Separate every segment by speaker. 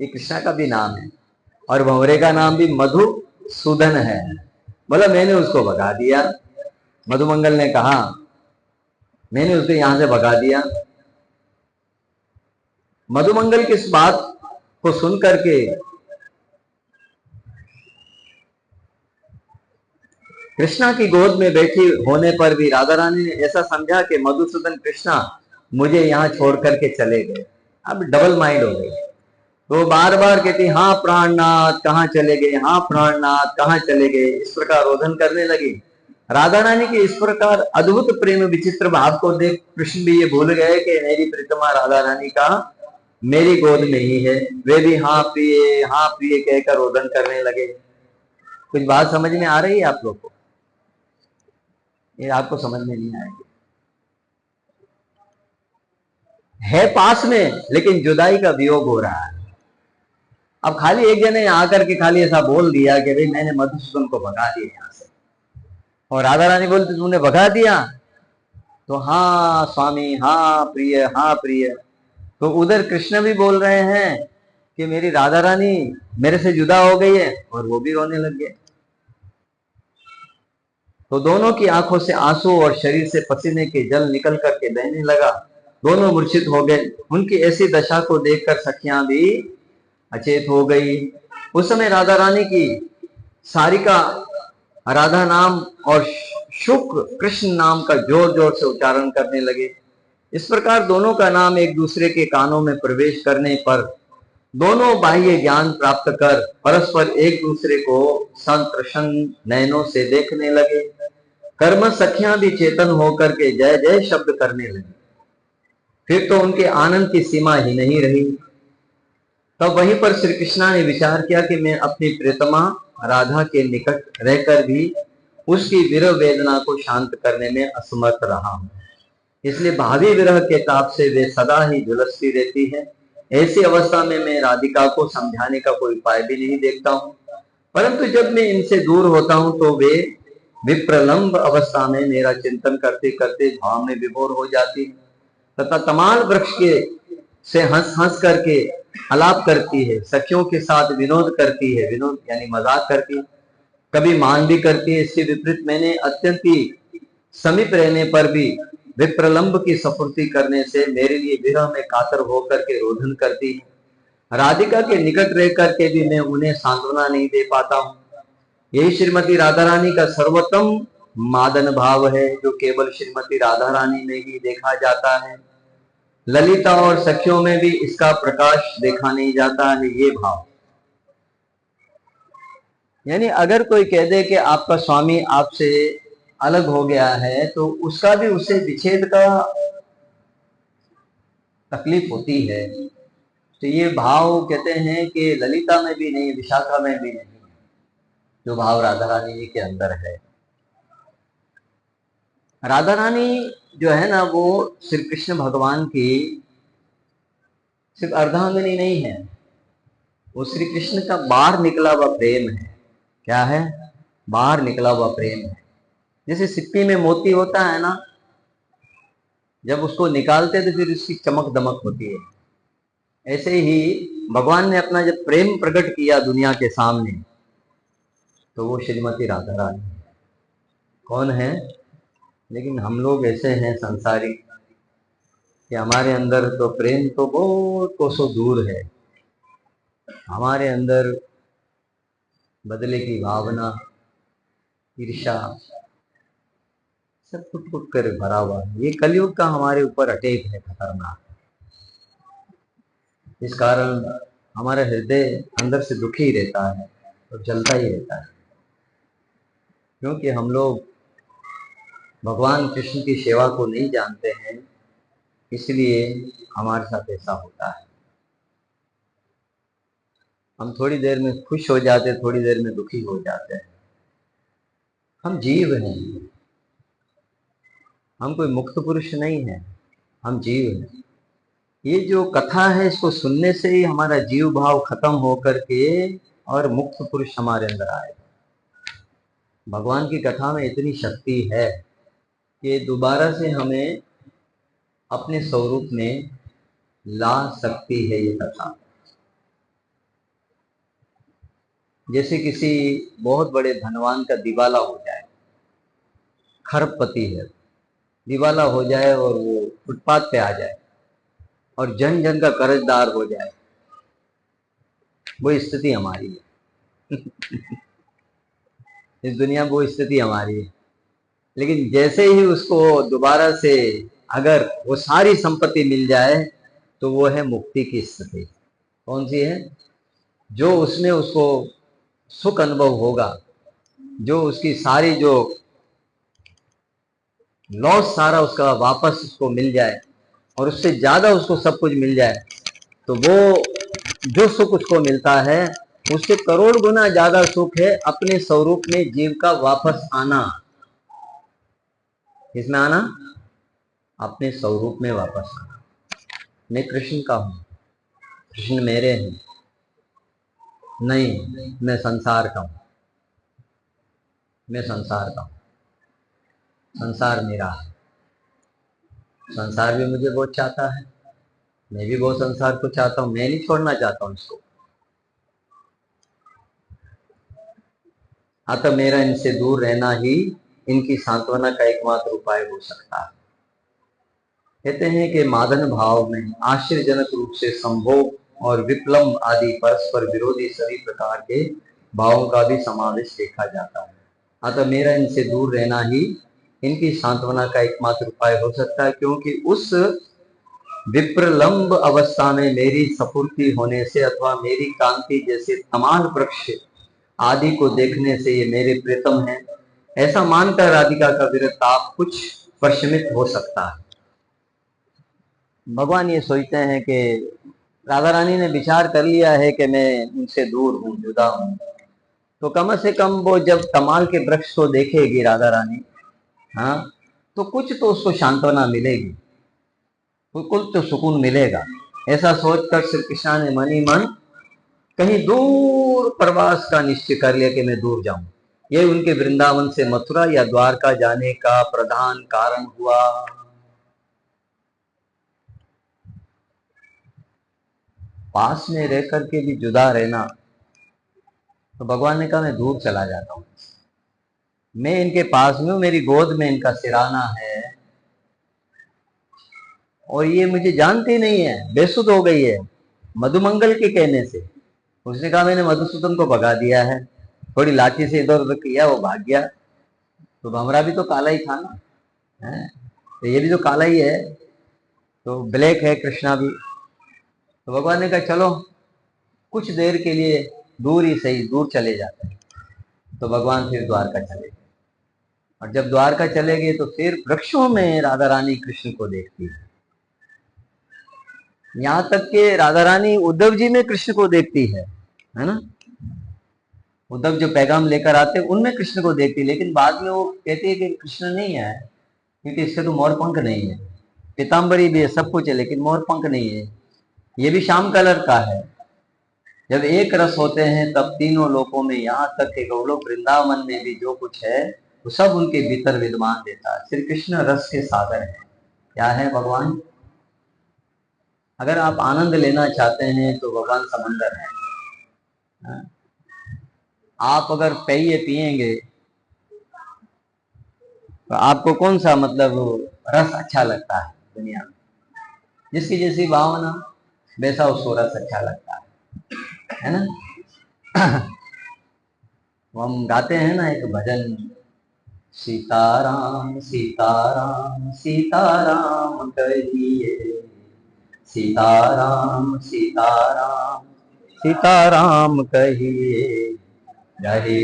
Speaker 1: ये कृष्णा का भी नाम है, और भंवरे का नाम भी मधुसूदन है। बोला मैंने उसको भगा दिया। मधुमंगल ने कहा मैंने उसको यहां से भगा दिया। मधुमंगल की इस बात को सुन करके कृष्णा की गोद में बैठी होने पर भी राधा रानी ने ऐसा समझा कि मधुसूदन कृष्णा मुझे यहाँ छोड़ करके चले गए। अब डबल माइंड हो गई। तो बार बार कहती हाँ प्राणनाथ कहाँ चले गए, हाँ प्राणनाथ कहाँ चले गए, इस प्रकार रोदन करने लगी। राधा रानी के इस प्रकार अद्भुत प्रेम विचित्र भाव को देख कृष्ण भी ये भूल गए कि मेरी प्रीतमा राधा रानी का मेरी गोद में ही है। वे भी हाँ प्रिय कहकर रोदन करने लगे। कुछ बात समझ में आ रही है आप लोग को? ये आपको समझ में नहीं आएगी। है पास में लेकिन जुदाई का वियोग हो रहा है। अब खाली एक जने आकर के खाली ऐसा बोल दिया कि भाई मैंने मधुसूदन को भगा दिया यहां से, और राधा रानी बोलती तुमने भगा दिया? तो हाँ स्वामी, हाँ प्रिय, हाँ प्रिय। तो उधर कृष्ण भी बोल रहे हैं कि मेरी राधा रानी मेरे से जुदा हो गई है, और वो भी रोने लग गए। तो दोनों की आंखों से आंसू और शरीर से पसीने के जल निकल करके बहने लगा। दोनों मूर्छित हो गए। उनकी ऐसी दशा को देखकर सखियां भी अचेत हो गई। उस समय राधा रानी की सारिका राधा नाम और शुक्र कृष्ण नाम का जोर जोर से उच्चारण करने लगे। इस प्रकार दोनों का नाम एक दूसरे के कानों में प्रवेश करने पर दोनों बाह्य ज्ञान प्राप्त कर परस्पर एक दूसरे को संतृष्ण नयनों से देखने लगे। कर्म सखियां भी चेतन होकर के जय जय शब्द करने लगी। फिर तो उनके आनंद की सीमा ही नहीं रही। तब वहीं पर श्री कृष्णा ने विचार किया कि मैं अपनी प्रियतमा राधा के निकट रहकर भी उसकी विरह वेदना को शांत करने में असमर्थ रहा हूं, इसलिए भावी विरह के ताप से वे सदा ही झुलसती रहती है। ऐसी अवस्था में मैं राधिका को समझाने का कोई उपाय भी नहीं देखता हूँ, परंतु जब मैं इनसे दूर होता हूँ तो वे विप्रलंब अवस्था में मेरा चिंतन करते करते भाव में विभोर हो जाती है तथा तमाल वृक्ष के से हंस हंस करके आलाप करती है, सखियों के साथ विनोद करती है, विनोद यानी मजाक करती है, कभी मान भी करती है। इसके विपरीत मैंने अत्यंत ही समीप रहने पर भी विप्रलंब की सपूर्ति करने से मेरे लिए विरह में कातर होकर के रोधन करती है। राधिका के निकट रह करके भी मैं उन्हें सांत्वना नहीं दे पाता हूँ। यही श्रीमती राधा रानी का सर्वोत्तम मादन भाव है, जो केवल श्रीमती राधा रानी में ही देखा जाता है। ललिता और सखियों में भी इसका प्रकाश देखा नहीं जाता है। ये भाव यानी अगर कोई कह दे कि आपका स्वामी आपसे अलग हो गया है तो उसका भी उसे विच्छेद का तकलीफ होती है। तो ये भाव कहते हैं कि ललिता में भी नहीं, विशाखा में भी नहीं, जो भाव राधा रानी जी के अंदर है। राधा रानी जो है ना वो श्री कृष्ण भगवान की सिर्फ अर्धांगिनी नहीं है, वो श्री कृष्ण का बाहर निकला हुआ प्रेम है। क्या है? बाहर निकला हुआ प्रेम है। जैसे सिक्की में मोती होता है ना, जब उसको निकालते तो फिर उसकी चमक दमक होती है। ऐसे ही भगवान ने अपना जब प्रेम प्रकट किया दुनिया के सामने तो वो श्रीमती राधा रानी कौन है। लेकिन हम लोग ऐसे हैं संसारी कि हमारे अंदर तो प्रेम तो बहुत कोसों दूर है। हमारे अंदर बदले की भावना, ईर्ष्या सब फुट फुट कर भरा हुआ है। ये कलयुग का हमारे ऊपर अटैक है, खतरनाक। इस कारण हमारा हृदय अंदर से दुखी रहता है और जलता ही रहता है, क्योंकि हम लोग भगवान कृष्ण की सेवा को नहीं जानते हैं, इसलिए हमारे साथ ऐसा होता है। हम थोड़ी देर में खुश हो जाते, थोड़ी देर में दुखी हो जाते हैं। हम जीव हैं, हम कोई मुक्त पुरुष नहीं है, हम जीव हैं। ये जो कथा है इसको सुनने से ही हमारा जीव भाव खत्म होकर के और मुक्त पुरुष हमारे अंदर आए। भगवान की कथा में इतनी शक्ति है कि दोबारा से हमें अपने स्वरूप में ला सकती है ये कथा। जैसे किसी बहुत बड़े धनवान का दिवाला हो जाए, खरबपति है, दिवाला हो जाए और वो फुटपाथ पे आ जाए और जन जन का कर्जदार हो जाए, वो स्थिति हमारी है। इस दुनिया में वो स्थिति हमारी है। लेकिन जैसे ही उसको दोबारा से अगर वो सारी संपत्ति मिल जाए तो वो है मुक्ति की स्थिति। कौन सी है? जो उसमें उसको सुख अनुभव होगा, जो उसकी सारी जो लॉस सारा उसका वापस उसको मिल जाए और उससे ज्यादा उसको सब कुछ मिल जाए, तो वो जो सुख उसको मिलता है उससे करोड़ गुना ज्यादा सुख है अपने स्वरूप में जीव का वापस आना। किसमें आना? अपने स्वरूप में वापस आना। मैं कृष्ण का हूं, कृष्ण मेरे हैं, नहीं मैं संसार का हूं, मैं संसार का हूं, संसार मेरा है, संसार भी मुझे बहुत चाहता है, मैं भी बहुत संसार को चाहता हूं, मैं नहीं छोड़ना चाहता हूं इसको। अतः मेरा इनसे दूर रहना ही इनकी सांत्वना का एकमात्र उपाय हो सकता है। कहते हैं कि मादन भाव में आश्चर्यजनक रूप से संभोग और विप्लव आदि परस्पर विरोधी सभी प्रकार के भावों का भी समावेश देखा जाता है। अतः मेरा इनसे दूर रहना ही इनकी सांत्वना का एकमात्र उपाय हो सकता है, क्योंकि उस विप्रलंब अवस्था में मेरी सपूर्ति होने से अथवा मेरी कांति जैसे तमाम वृक्ष आदि को देखने से ये मेरे प्रीतम हैं, ऐसा मानकर राधिका का विरताप कुछ प्रशमित हो सकता है। भगवान ये सोचते हैं कि राधा रानी ने विचार कर लिया है कि मैं उनसे दूर हूँ, जुदा हूँ, तो कम से कम वो जब कमाल के वृक्ष को देखेगी राधा रानी, हाँ, तो कुछ तो उसको सांत्वना मिलेगी, कुछ तो सुकून मिलेगा। ऐसा सोचकर श्री कृष्ण ने मन ही मन कहीं दूर प्रवास का निश्चय कर लिया कि मैं दूर जाऊं। ये उनके वृंदावन से मथुरा या द्वारका जाने का प्रधान कारण हुआ। पास में रह करके भी जुदा रहना, तो भगवान ने कहा मैं दूर चला जाता हूं, मैं इनके पास में हूं, मेरी गोद में इनका सिराना है और ये मुझे जानती नहीं है, बेसुध हो गई है मधुमंगल के कहने से। उसने कहा मैंने मधुसूदन को भगा दिया है, थोड़ी लाठी से इधर उधर किया, वो भाग गया, तो भमरा भी तो काला ही था ना, है? तो ये भी तो काला ही है, तो ब्लैक है कृष्णा भी। तो भगवान ने कहा चलो कुछ देर के लिए दूर ही सही, दूर चले जाते हैं। तो भगवान फिर द्वारका चले गए और जब द्वारका चले गए तो फिर वृक्षों में राधा रानी कृष्ण को देखती है। यहां तक कि राधा रानी उद्धव जी में कृष्ण को देखती है ना? उद्धव जो पैगाम लेकर आते हैं उनमें कृष्ण को देखती है, लेकिन बाद में वो कहती है कि कृष्ण नहीं है, क्योंकि इसके तो मोर पंख नहीं है, पीताम्बरी भी है, सब कुछ है, लेकिन मोर पंख नहीं है, ये भी श्याम कलर का है। जब एक रस होते हैं तब तीनों लोकों में, यहाँ तक कि गौलोक वृंदावन में भी जो कुछ है वो सब उनके भीतर विद्यमान देता है। श्री कृष्ण रस के सागर है। क्या है भगवान? अगर आप आनंद लेना चाहते हैं तो भगवान समंदर है। आप अगर पेय पिएंगे तो आपको कौन सा मतलब रस अच्छा लगता है दुनिया में? जिसकी जैसी भावना वैसा उसको रस अच्छा लगता है ना? हम गाते हैं ना एक भजन, सीताराम सीताराम सीताराम कहिए, सीताराम सीताराम सीताराम कहिए, रहे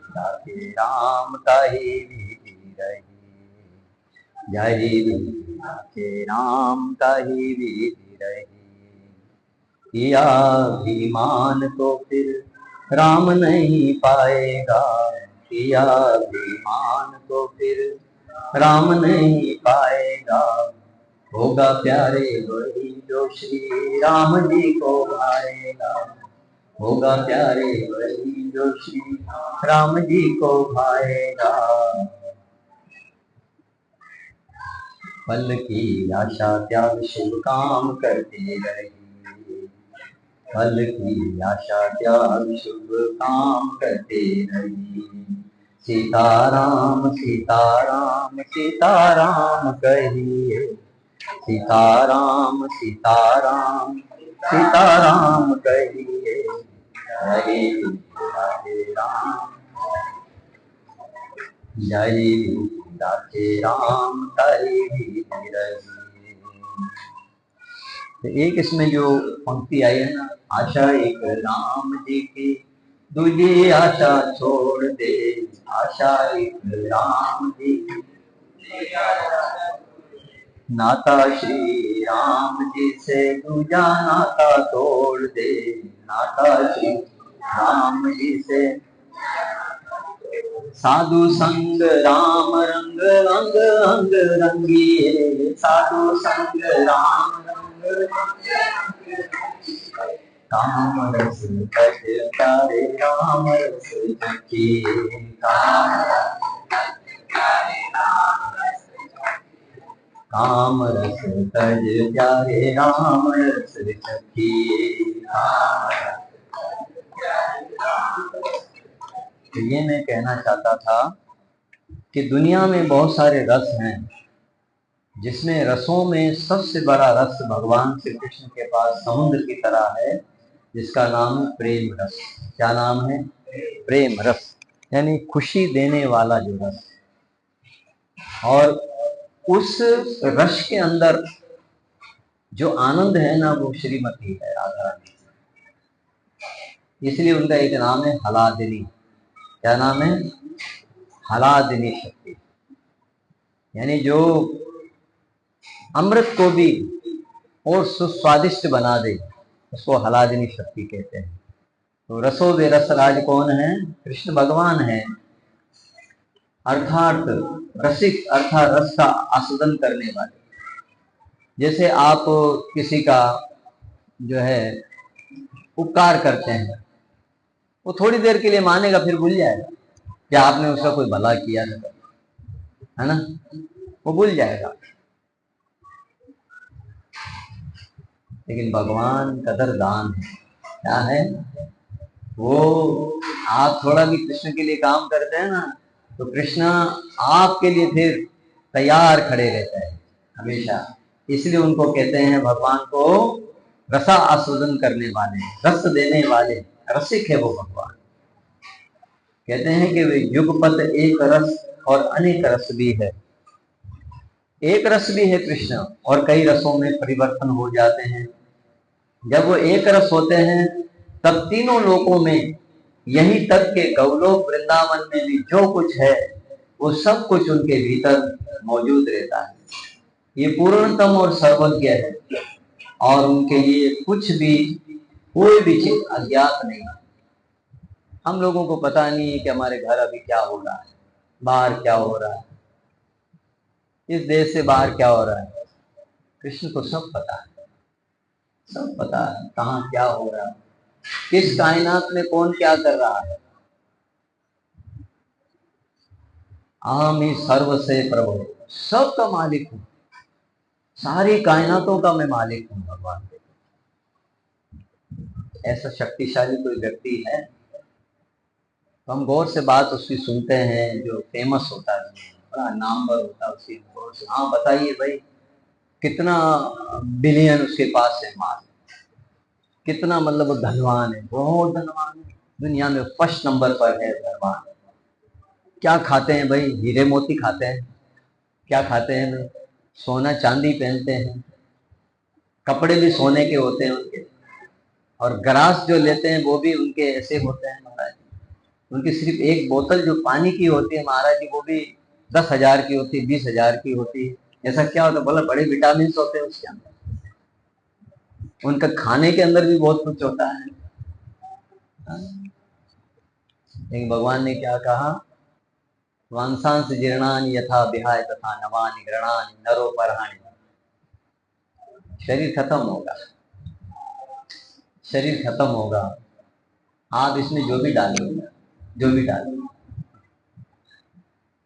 Speaker 1: राधे राम कही रही, जय राधे राम कही रही, किया अभिमान तो फिर राम नहीं पाएगा, किया अभिमान तो फिर राम नहीं पाएगा, होगा प्यारे वही जो श्री राम जी को भाएगा, होगा प्यारे वही जो श्री राम जी को भाएगा। फल की आशा त्याग शुभ काम करते रही, फल की आशा त्याग शुभ काम करते रहिए। सीताराम सीताराम सीताराम कहिए, सीताराम सीताराम सीताराम कहिए। हरे राधे राम, जय राधे राम, हरे रहिए। तो एक इसमें जो पंक्ति आई है ना, आशा एक राम जी की, दूजी आशा छोड़ दे, आशा एक राम जी की, नाता श्री राम जी से, दूजा नाता तोड़ दे, नाता श्री राम जी से। साधु संग राम रंग अंग अंग रंगिए, साधु संग राम रंग काम रस कट प्यारे राम रस चखिए, काम रस तज प्यारे राम रस चखिए। तो ये मैं कहना चाहता था कि दुनिया में बहुत सारे रस हैं, जिसमें रसों में सबसे बड़ा रस भगवान श्री कृष्ण के पास समुद्र की तरह है, जिसका नाम है प्रेम रस। क्या नाम है? प्रेम रस, यानी खुशी देने वाला जो रस। और उस रस के अंदर जो आनंद है ना, वो श्रीमती है, राधा रानी। इसलिए उनका एक नाम है हलादिनी। क्या नाम है? हलादिनी शक्ति, यानी जो अमृत को भी और सुस्वादिष्ट बना दे, उसको हलादिनी शक्ति कहते हैं। तो रसो वे रसराज कौन है? कृष्ण भगवान है, अर्थात रसिक, अर्थात रस का आस्वादन करने वाले। जैसे आप किसी का जो है उपकार करते हैं, वो थोड़ी देर के लिए मानेगा, फिर भूल जाएगा कि आपने उसका कोई भला किया है ना, वो भूल जाएगा। लेकिन भगवान कदरदान है। क्या है वो? आप थोड़ा भी कृष्ण के लिए काम करते हैं ना, तो कृष्ण आपके लिए फिर तैयार खड़े रहते हैं हमेशा। इसलिए उनको कहते हैं, भगवान को रसा आस्वादन करने वाले, रस देने वाले, रसिक है वो भगवान। कहते हैं कि वे युगपत एक रस और अनेक रस भी है। एक रस भी है कृष्ण, और कई रसों में परिवर्तन हो जाते हैं। जब वो एक रस होते हैं, तब तीनों लोकों में, यही तक के गौलोक वृंदावन में भी जो कुछ है, वो सब कुछ उनके भीतर मौजूद रहता है। ये पूर्णतम और सर्वज्ञ है, और उनके लिए कुछ भी, कोई भी चीज अज्ञात नहीं। हम लोगों को पता नहीं है कि हमारे घर अभी क्या हो रहा है, बाहर क्या हो रहा है, इस देश से बाहर क्या हो रहा है। कृष्ण को सब पता है, सब पता है कहाँ क्या हो रहा है, किस कायनात में कौन क्या कर रहा है। आम ही सर्व से प्रभु, सब का मालिक हूँ, सारी कायनातों का मैं मालिक हूँ भगवान। ऐसा शक्तिशाली कोई व्यक्ति है तो हम गौर से बात उसकी सुनते हैं, जो फेमस होता है, बड़ा नामवर होता है, उसकी गौर से, हाँ बताइए भाई कितना बिलियन उसके पास है माल, कितना मतलब वो धनवान है, बहुत धनवान है, दुनिया में फर्स्ट नंबर पर है धनवान। क्या खाते हैं भाई? हीरे मोती खाते हैं। क्या खाते हैं भाई? सोना चांदी पहनते हैं, कपड़े भी सोने के होते हैं उनके, और ग्रास जो लेते हैं वो भी उनके ऐसे होते हैं महाराज। उनकी सिर्फ एक बोतल जो पानी की होती है महाराज जी, वो भी 10,000 की होती है, 20,000 की होती है। ऐसा क्या होता है? बोला बड़े विटामिन होते हैं उसके अंदर। उनका खाने के अंदर भी बहुत कुछ होता है। लेकिन भगवान ने क्या कहा? वांसांस जीर्णानि यथा विहाय तथा नवानि गृणानि नरो परहानि। शरीर खत्म होगा, शरीर खत्म होगा, आप इसमें जो भी डालो, जो भी डालो,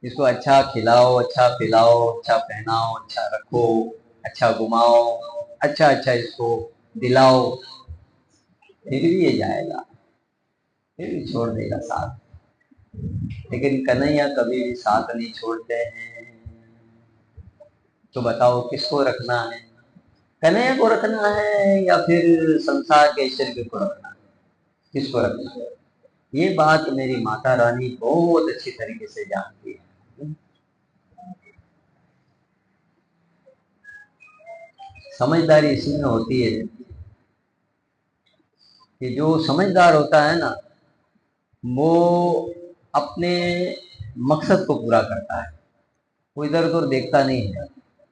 Speaker 1: इसको अच्छा खिलाओ, अच्छा पिलाओ, अच्छा पहनाओ, अच्छा रखो, अच्छा घुमाओ, अच्छा अच्छा इसको दिलाओ, फिर भी ये जाएगा, फिर भी छोड़ देगा साथ। लेकिन कन्हैया कभी भी साथ नहीं छोड़ते हैं। तो बताओ किसको रखना है, कन्हैया को रखना है या फिर संसार के ऐश्वर्य को रखना है? किसको रखना है? ये बात मेरी माता रानी बहुत अच्छी तरीके से जानती है। समझदारी इसी में होती है कि जो समझदार होता है ना, वो अपने मकसद को पूरा करता है। वो इधर उधर देखता नहीं है,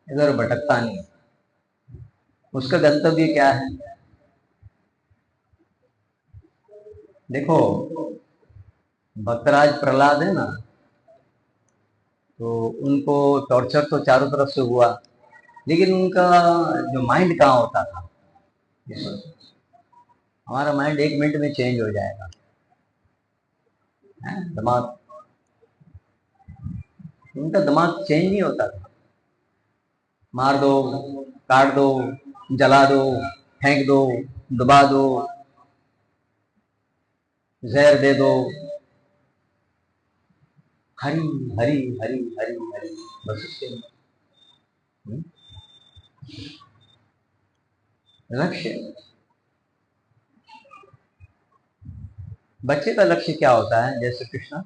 Speaker 1: इधर भटकता नहीं है। उसका गंतव्य क्या है? देखो, भक्तराज प्रहलाद है ना, तो उनको टॉर्चर तो चारों तरफ से हुआ, लेकिन उनका जो माइंड कहाँ होता था? हमारा माइंड 1 मिनट में चेंज हो जाएगा, दिमाग, उनका दिमाग चेंज नहीं होता था। मार दो, काट दो, जला दो, फेंक दो, दबा दो, जहर दे दो, हरी हरी हरी हरी हरी, बस उसके लक्ष्य। बच्चे का लक्ष्य क्या होता है? जैसे कृष्ण,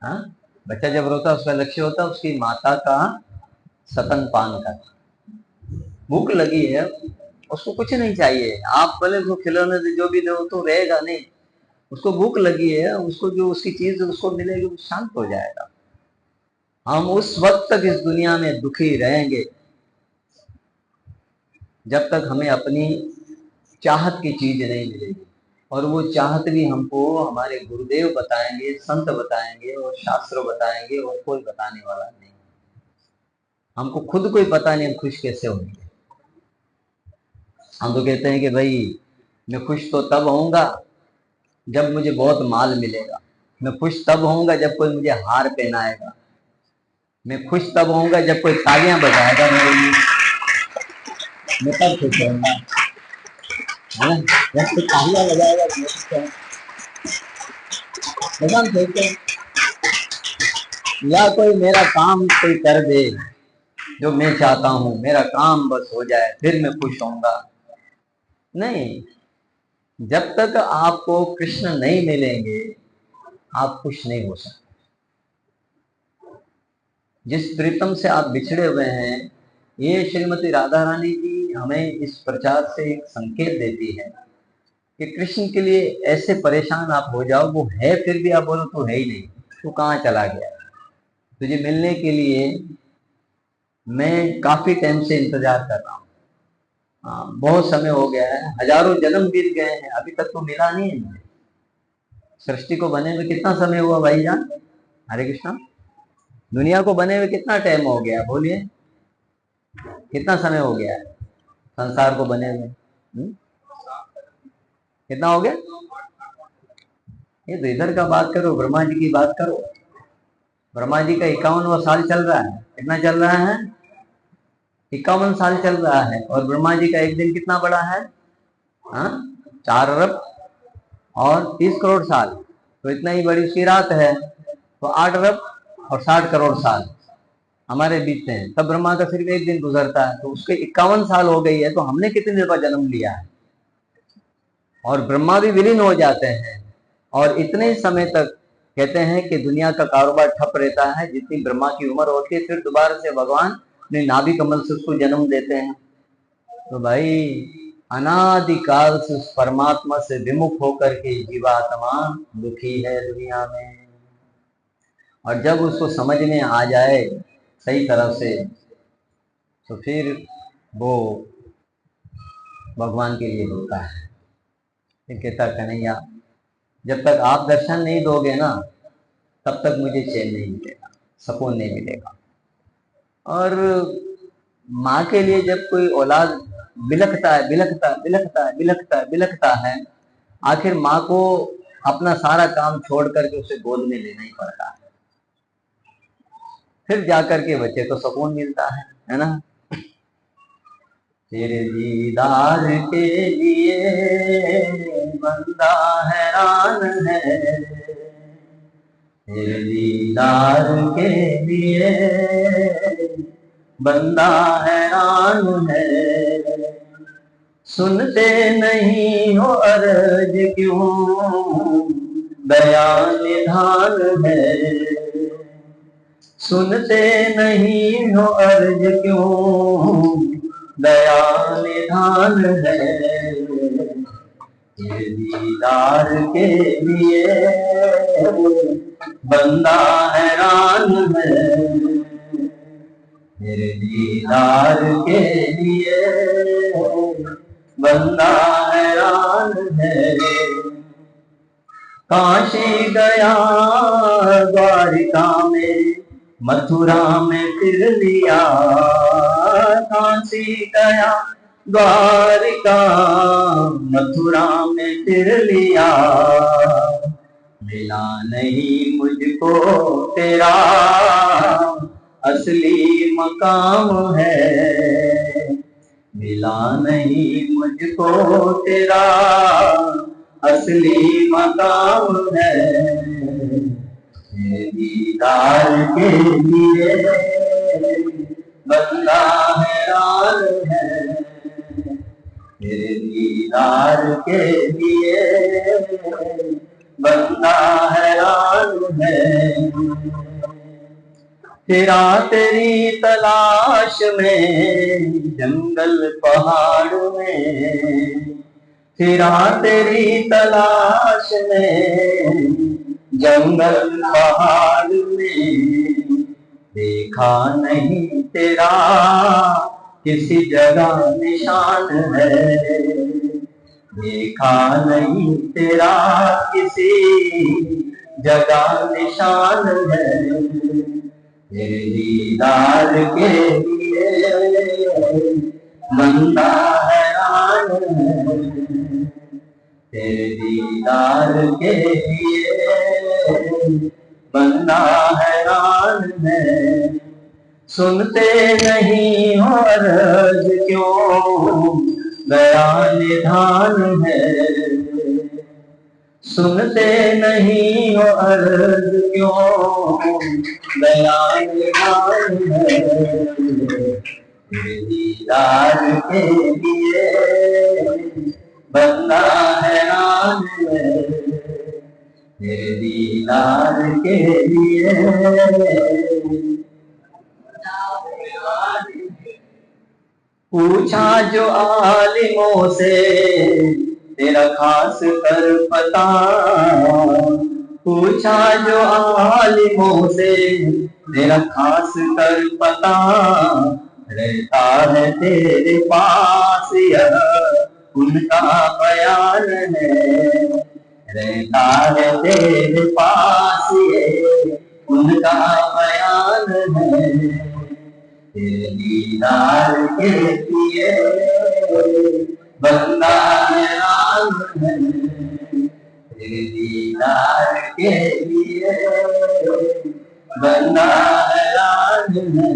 Speaker 1: हाँ, बच्चा जब रोता है उसका लक्ष्य होता है उसकी माता का स्तन पान करना। भूख लगी है, उसको कुछ नहीं चाहिए, आप भले उसको खिलौने दे, जो भी दो, तो रहेगा नहीं। उसको भूख लगी है, उसको जो उसकी चीज उसको मिलेगी वो शांत हो जाएगा। हम उस वक्त तक इस दुनिया में दुखी रहेंगे जब तक हमें अपनी चाहत की चीज नहीं मिलेगी। और वो चाहत भी हमको हमारे गुरुदेव बताएंगे, संत बताएंगे और शास्त्र बताएंगे, और कोई बताने वाला नहीं। हमको खुद कोई पता नहीं हम खुश कैसे होंगे। हम तो कहते हैं कि भाई मैं खुश तो तब होऊंगा जब मुझे बहुत माल मिलेगा, मैं खुश तब होऊंगा जब कोई मुझे हार पहनाएगा, मैं खुश तब होऊंगा जब कोई तालियां बजाएगा मेरे लिए, मैं तब खुश होऊंगा, है ना? जब कोई तालियां बजाएगा तो मैं खुश होऊंगा। भगवान कहते हैं, या कोई मेरा काम कोई कर दे जो मैं चाहता हूँ, मेरा काम बस हो जाए फिर मैं खुश होऊंगा। नहीं, जब तक आपको कृष्ण नहीं मिलेंगे आप खुश नहीं हो सकते। जिस प्रीतम से आप बिछड़े हुए हैं, ये श्रीमती राधा रानी जी हमें इस प्रचार से एक संकेत देती है कि कृष्ण के लिए ऐसे परेशान आप हो जाओ, वो है फिर भी आप बोलो तो है ही नहीं, तू कहाँ चला गया? तुझे मिलने के लिए मैं काफी टाइम से इंतजार कर रहा हूँ। हाँ, बहुत समय हो गया है, हजारों जन्म बीत गए हैं, अभी तक तो मिला नहीं है मुझे। सृष्टि को बने हुए कितना समय हुआ भाईजान? हरे कृष्णा। दुनिया को बने हुए कितना टाइम हो गया? बोलिए, कितना समय हो गया है संसार को बने हुए? कितना हो गया? ये तो इधर का बात करो, ब्रह्मा जी की बात करो। ब्रह्मा जी का 51वां साल चल रहा है। कितना चल रहा है? 51 साल चल रहा है। और ब्रह्मा जी का एक दिन कितना बड़ा है? हाँ, 4 अरब और 30 करोड़ साल। तो इतना ही बड़ी उसकी रात है, तो 8 अरब और 60 करोड़ साल हमारे बीतते हैं। तब ब्रह्मा का सिर्फ एक दिन गुजरता है, तो उसके 51 साल हो गई है, तो हमने कितने देर का जन्म लिया है? और ब्रह्मा भी विलीन हो जाते हैं, और इतने समय तक कहते हैं कि दुनिया का कारोबार ठप रहता है जितनी ब्रह्मा की उम्र होती है। फिर दोबारा से भगवान अपने नाभि कमल से उसको जन्म देते हैं। तो भाई, अनादिकाल से उस परमात्मा से विमुख होकर के जीवात्मा दुखी है दुनिया में। और जब उसको समझ में आ जाए सही तरह से, तो फिर वो भगवान के लिए होता है। फिर कहता कन्हैया, जब तक आप दर्शन नहीं दोगे ना, तब तक मुझे चैन नहीं मिलेगा, सुकून नहीं मिलेगा। और माँ के लिए जब कोई औलाद बिलखता है, बिलखता है, बिलखता है, बिलखता है, बिलखता है, आखिर माँ को अपना सारा काम छोड़ करके उसे गोद में लेना ही पड़ता है। फिर जाकर के बच्चे को सुकून मिलता है ना? तेरे दीदार के लिए बंदा हैरान है, तेरे दीदार के लिए बंदा हैरान है। सुनते नहीं हो अर्ज क्यों, दया निधान है। सुनते नहीं हो अर्ज क्यों, दया निधान है। ये दीदार के लिए बंदा हैरान है, मेरे दीदार के लिए बंदा हैरान है। काशी गया द्वारिका में, मथुरा में फिर लिया। काशी गया द्वारिका, मथुरा में फिर लिया। मिला नहीं मुझको तेरा असली मकाम है, मिला नहीं मुझको तेरा असली मकाम है। दीदार के लिए बंदा हैरान है, तेरे दीदार के लिए बंदा हैरान है। तेरा तेरी तलाश में जंगल पहाड़ में, तेरा तेरी तलाश में जंगल पहाड़ में। देखा नहीं तेरा किसी जगह निशान है, देखा नहीं तेरा किसी जगह निशान है। तेरे दीदार के लिए बंदा हैरान है, तेरे दीदार के लिए बंदा हैरान है। सुनते नहीं हो अर्ज क्यों, दया निधान है। सुनते नहीं हो अर्ज क्यों, दया निधान है। तेरे दीदार के लिए बंदा हैरान है, तेरे दीदार के लिए। पूछा जो आलिमों से तेरा खास कर पता, पूछा जो आलिमों से तेरा खास कर पता। रहता है तेरे पास यह उनका बयान है, रहता है तेरे पास ये उनका बयान है। तेरे दीदार के लिए बंदा हैरान है, तेरे दीदार के लिए बंदा हैरान है।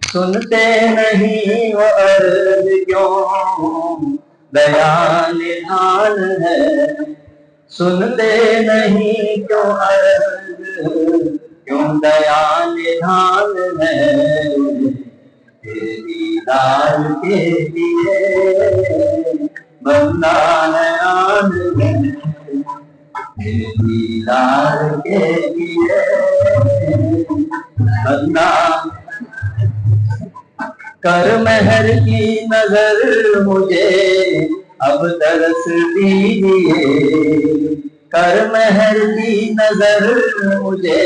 Speaker 1: सुनते नहीं वो अर्ज क्यों, दया निधान है। सुनते नहीं क्यों अर्ज क्यों, दया निधान है। तेरे दीदार के लिए बंदा हैरान है, तेरे दीदार के लिए बंदा। कर मेहर की नजर मुझे अब तरस दीजिए, कर मेहर की नजर मुझे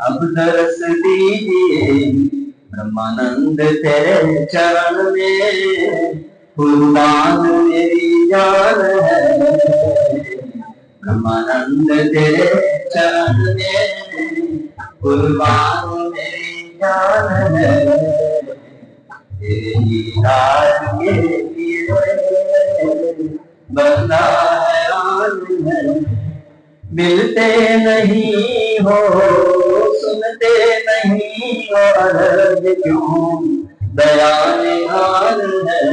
Speaker 1: अब तरस दीजिए। ब्रह्मानंद तेरे चरण में कुर्बान मेरी जान है, ब्रह्मानंद तेरे चरण में कुर्बान मेरी जान है। तेरे दीदार के लिए बंदा हैरान है। मिलते नहीं हो, सुनते नहीं हो अर्ज क्यों, दया निहार है,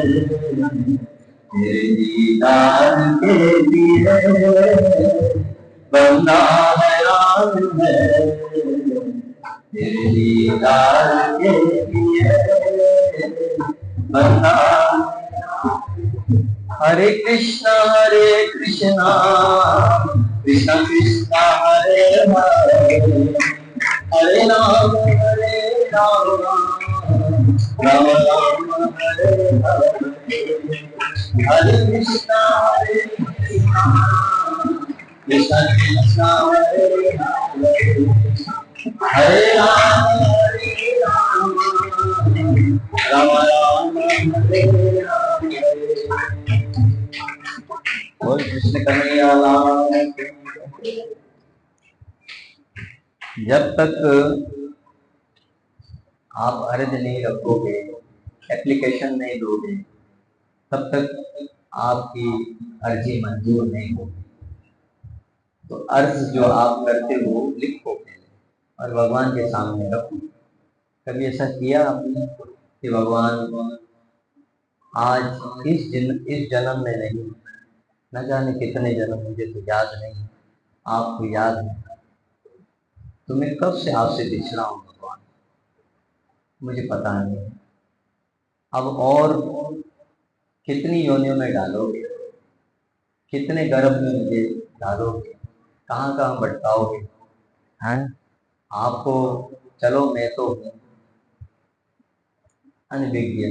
Speaker 1: तेरे दीदार के लिए बंदा हैरान है, तेरे दीदार के लिए बंदा। हरे कृष्णा कृष्णा कृष्णा हरे हरे, हरे राम राम राम हरे हरे, हरे कृष्णा कृष्णा कृष्णा हरे हरे, हरे राम राम राम हरे हरे। बोल कृष्ण कन्हैया लाल की। जब तक आप अर्ज नहीं रखोगे, एप्लीकेशन नहीं दोगे, तब तक आपकी अर्जी मंजूर नहीं होगी। तो अर्ज जो आप करते हो लिखो और भगवान के सामने रखो। कभी ऐसा किया आपने कि भगवान आज इस जन्म में नहीं, न जाने कितने जन्म, मुझे तो याद नहीं, आपको याद है, तो मैं कब से आपसे बिछड़ा हूँ भगवान, मुझे पता नहीं। अब और कितनी योनियों में डालोगे, कितने गर्भ में मुझे डालोगे, कहाँ कहाँ भटकाओगे हैं आपको। चलो मैं तो हूँ अनभिज्ञ,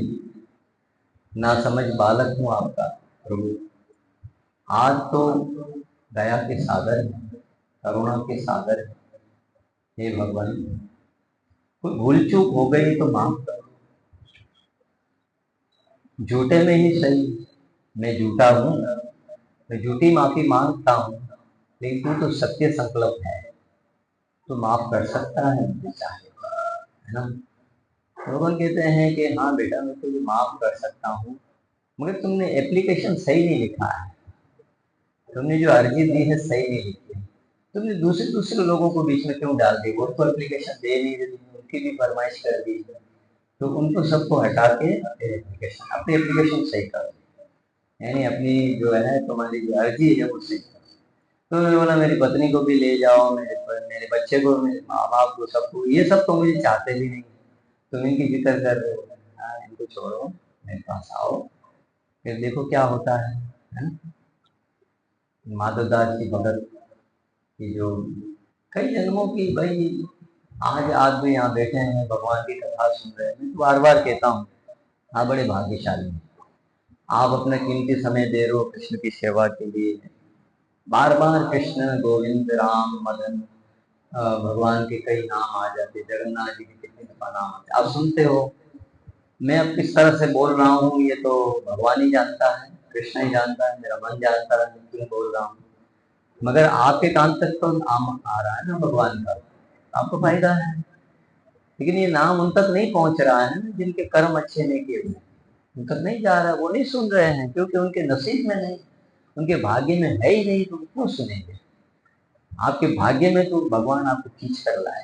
Speaker 1: ना समझ बालक हूँ आपका प्रभु। आज तो दया के सागर है, करुणा के सागर है। हे भगवान, कोई भूल चूक हो गई तो माफ करो, झूठे में ही सही, मैं झूठा हूँ, मैं झूठी माफी मांगता हूँ, लेकिन तू तो सत्य संकल्प है, तो माफ कर सकता है मुझे चाहे, है ना। भगवान कहते हैं कि हाँ बेटा मैं तुझे माफ कर सकता हूँ, मगर तुमने एप्लीकेशन सही नहीं लिखा है, तुमने जो अर्जी दी है सही नहीं लिखी है, तुमने दूसरे लोगों को बीच में क्यों डाल दी, वो तो एप्लीकेशन दे नहीं रही, उनकी भी फरमाइश कर दी, तो उनको सबको हटा के अपनी एप्लीकेशन सही करो, यानी अपनी जो है तुम्हारी जो अर्जी है वो सही करो। तो मैंने बोला मेरी पत्नी को भी ले जाओ, मेरे बच्चे को, मेरे माँ बाप को, सबको, ये सब तो मुझे चाहते भी नहीं, तुम इनकी फिक्र कर रहे हो, इनको छोड़ो मेरे पास आओ, फिर देखो क्या होता है ना। माधवदास की भगत की जो कई जन्मों की, भाई आज आदमी यहाँ बैठे हैं भगवान की कथा सुन रहे हैं, मैं तो बार बार कहता हूँ आप बड़े भाग्यशाली हैं, आप अपना कीमती समय दे रहे हो कृष्ण की सेवा के लिए। बार बार कृष्ण गोविंद राम मदन भगवान के कई नाम आ जाते, जगन्नाथ जी के कितने दफा नाम आते, आप सुनते हो। मैं अब किस तरह से बोल रहा हूँ ये तो भगवान ही जानता है, कृष्ण ही जानता है, मेरा मन जानता है मैं क्यों बोल रहा हूँ, मगर आपके कान तक तो नाम आ रहा है ना भगवान का, आपको फायदा है। लेकिन ये नाम उन तक नहीं पहुंच रहा है ना जिनके कर्म अच्छे नहीं किए हुए, उन तक नहीं जा रहा, वो नहीं सुन रहे हैं, क्योंकि उनके नसीब में नहीं, उनके भाग्य में है ही नहीं, तो क्यों सुनेंगे। आपके भाग्य में तो भगवान आपको खींच कर लाए,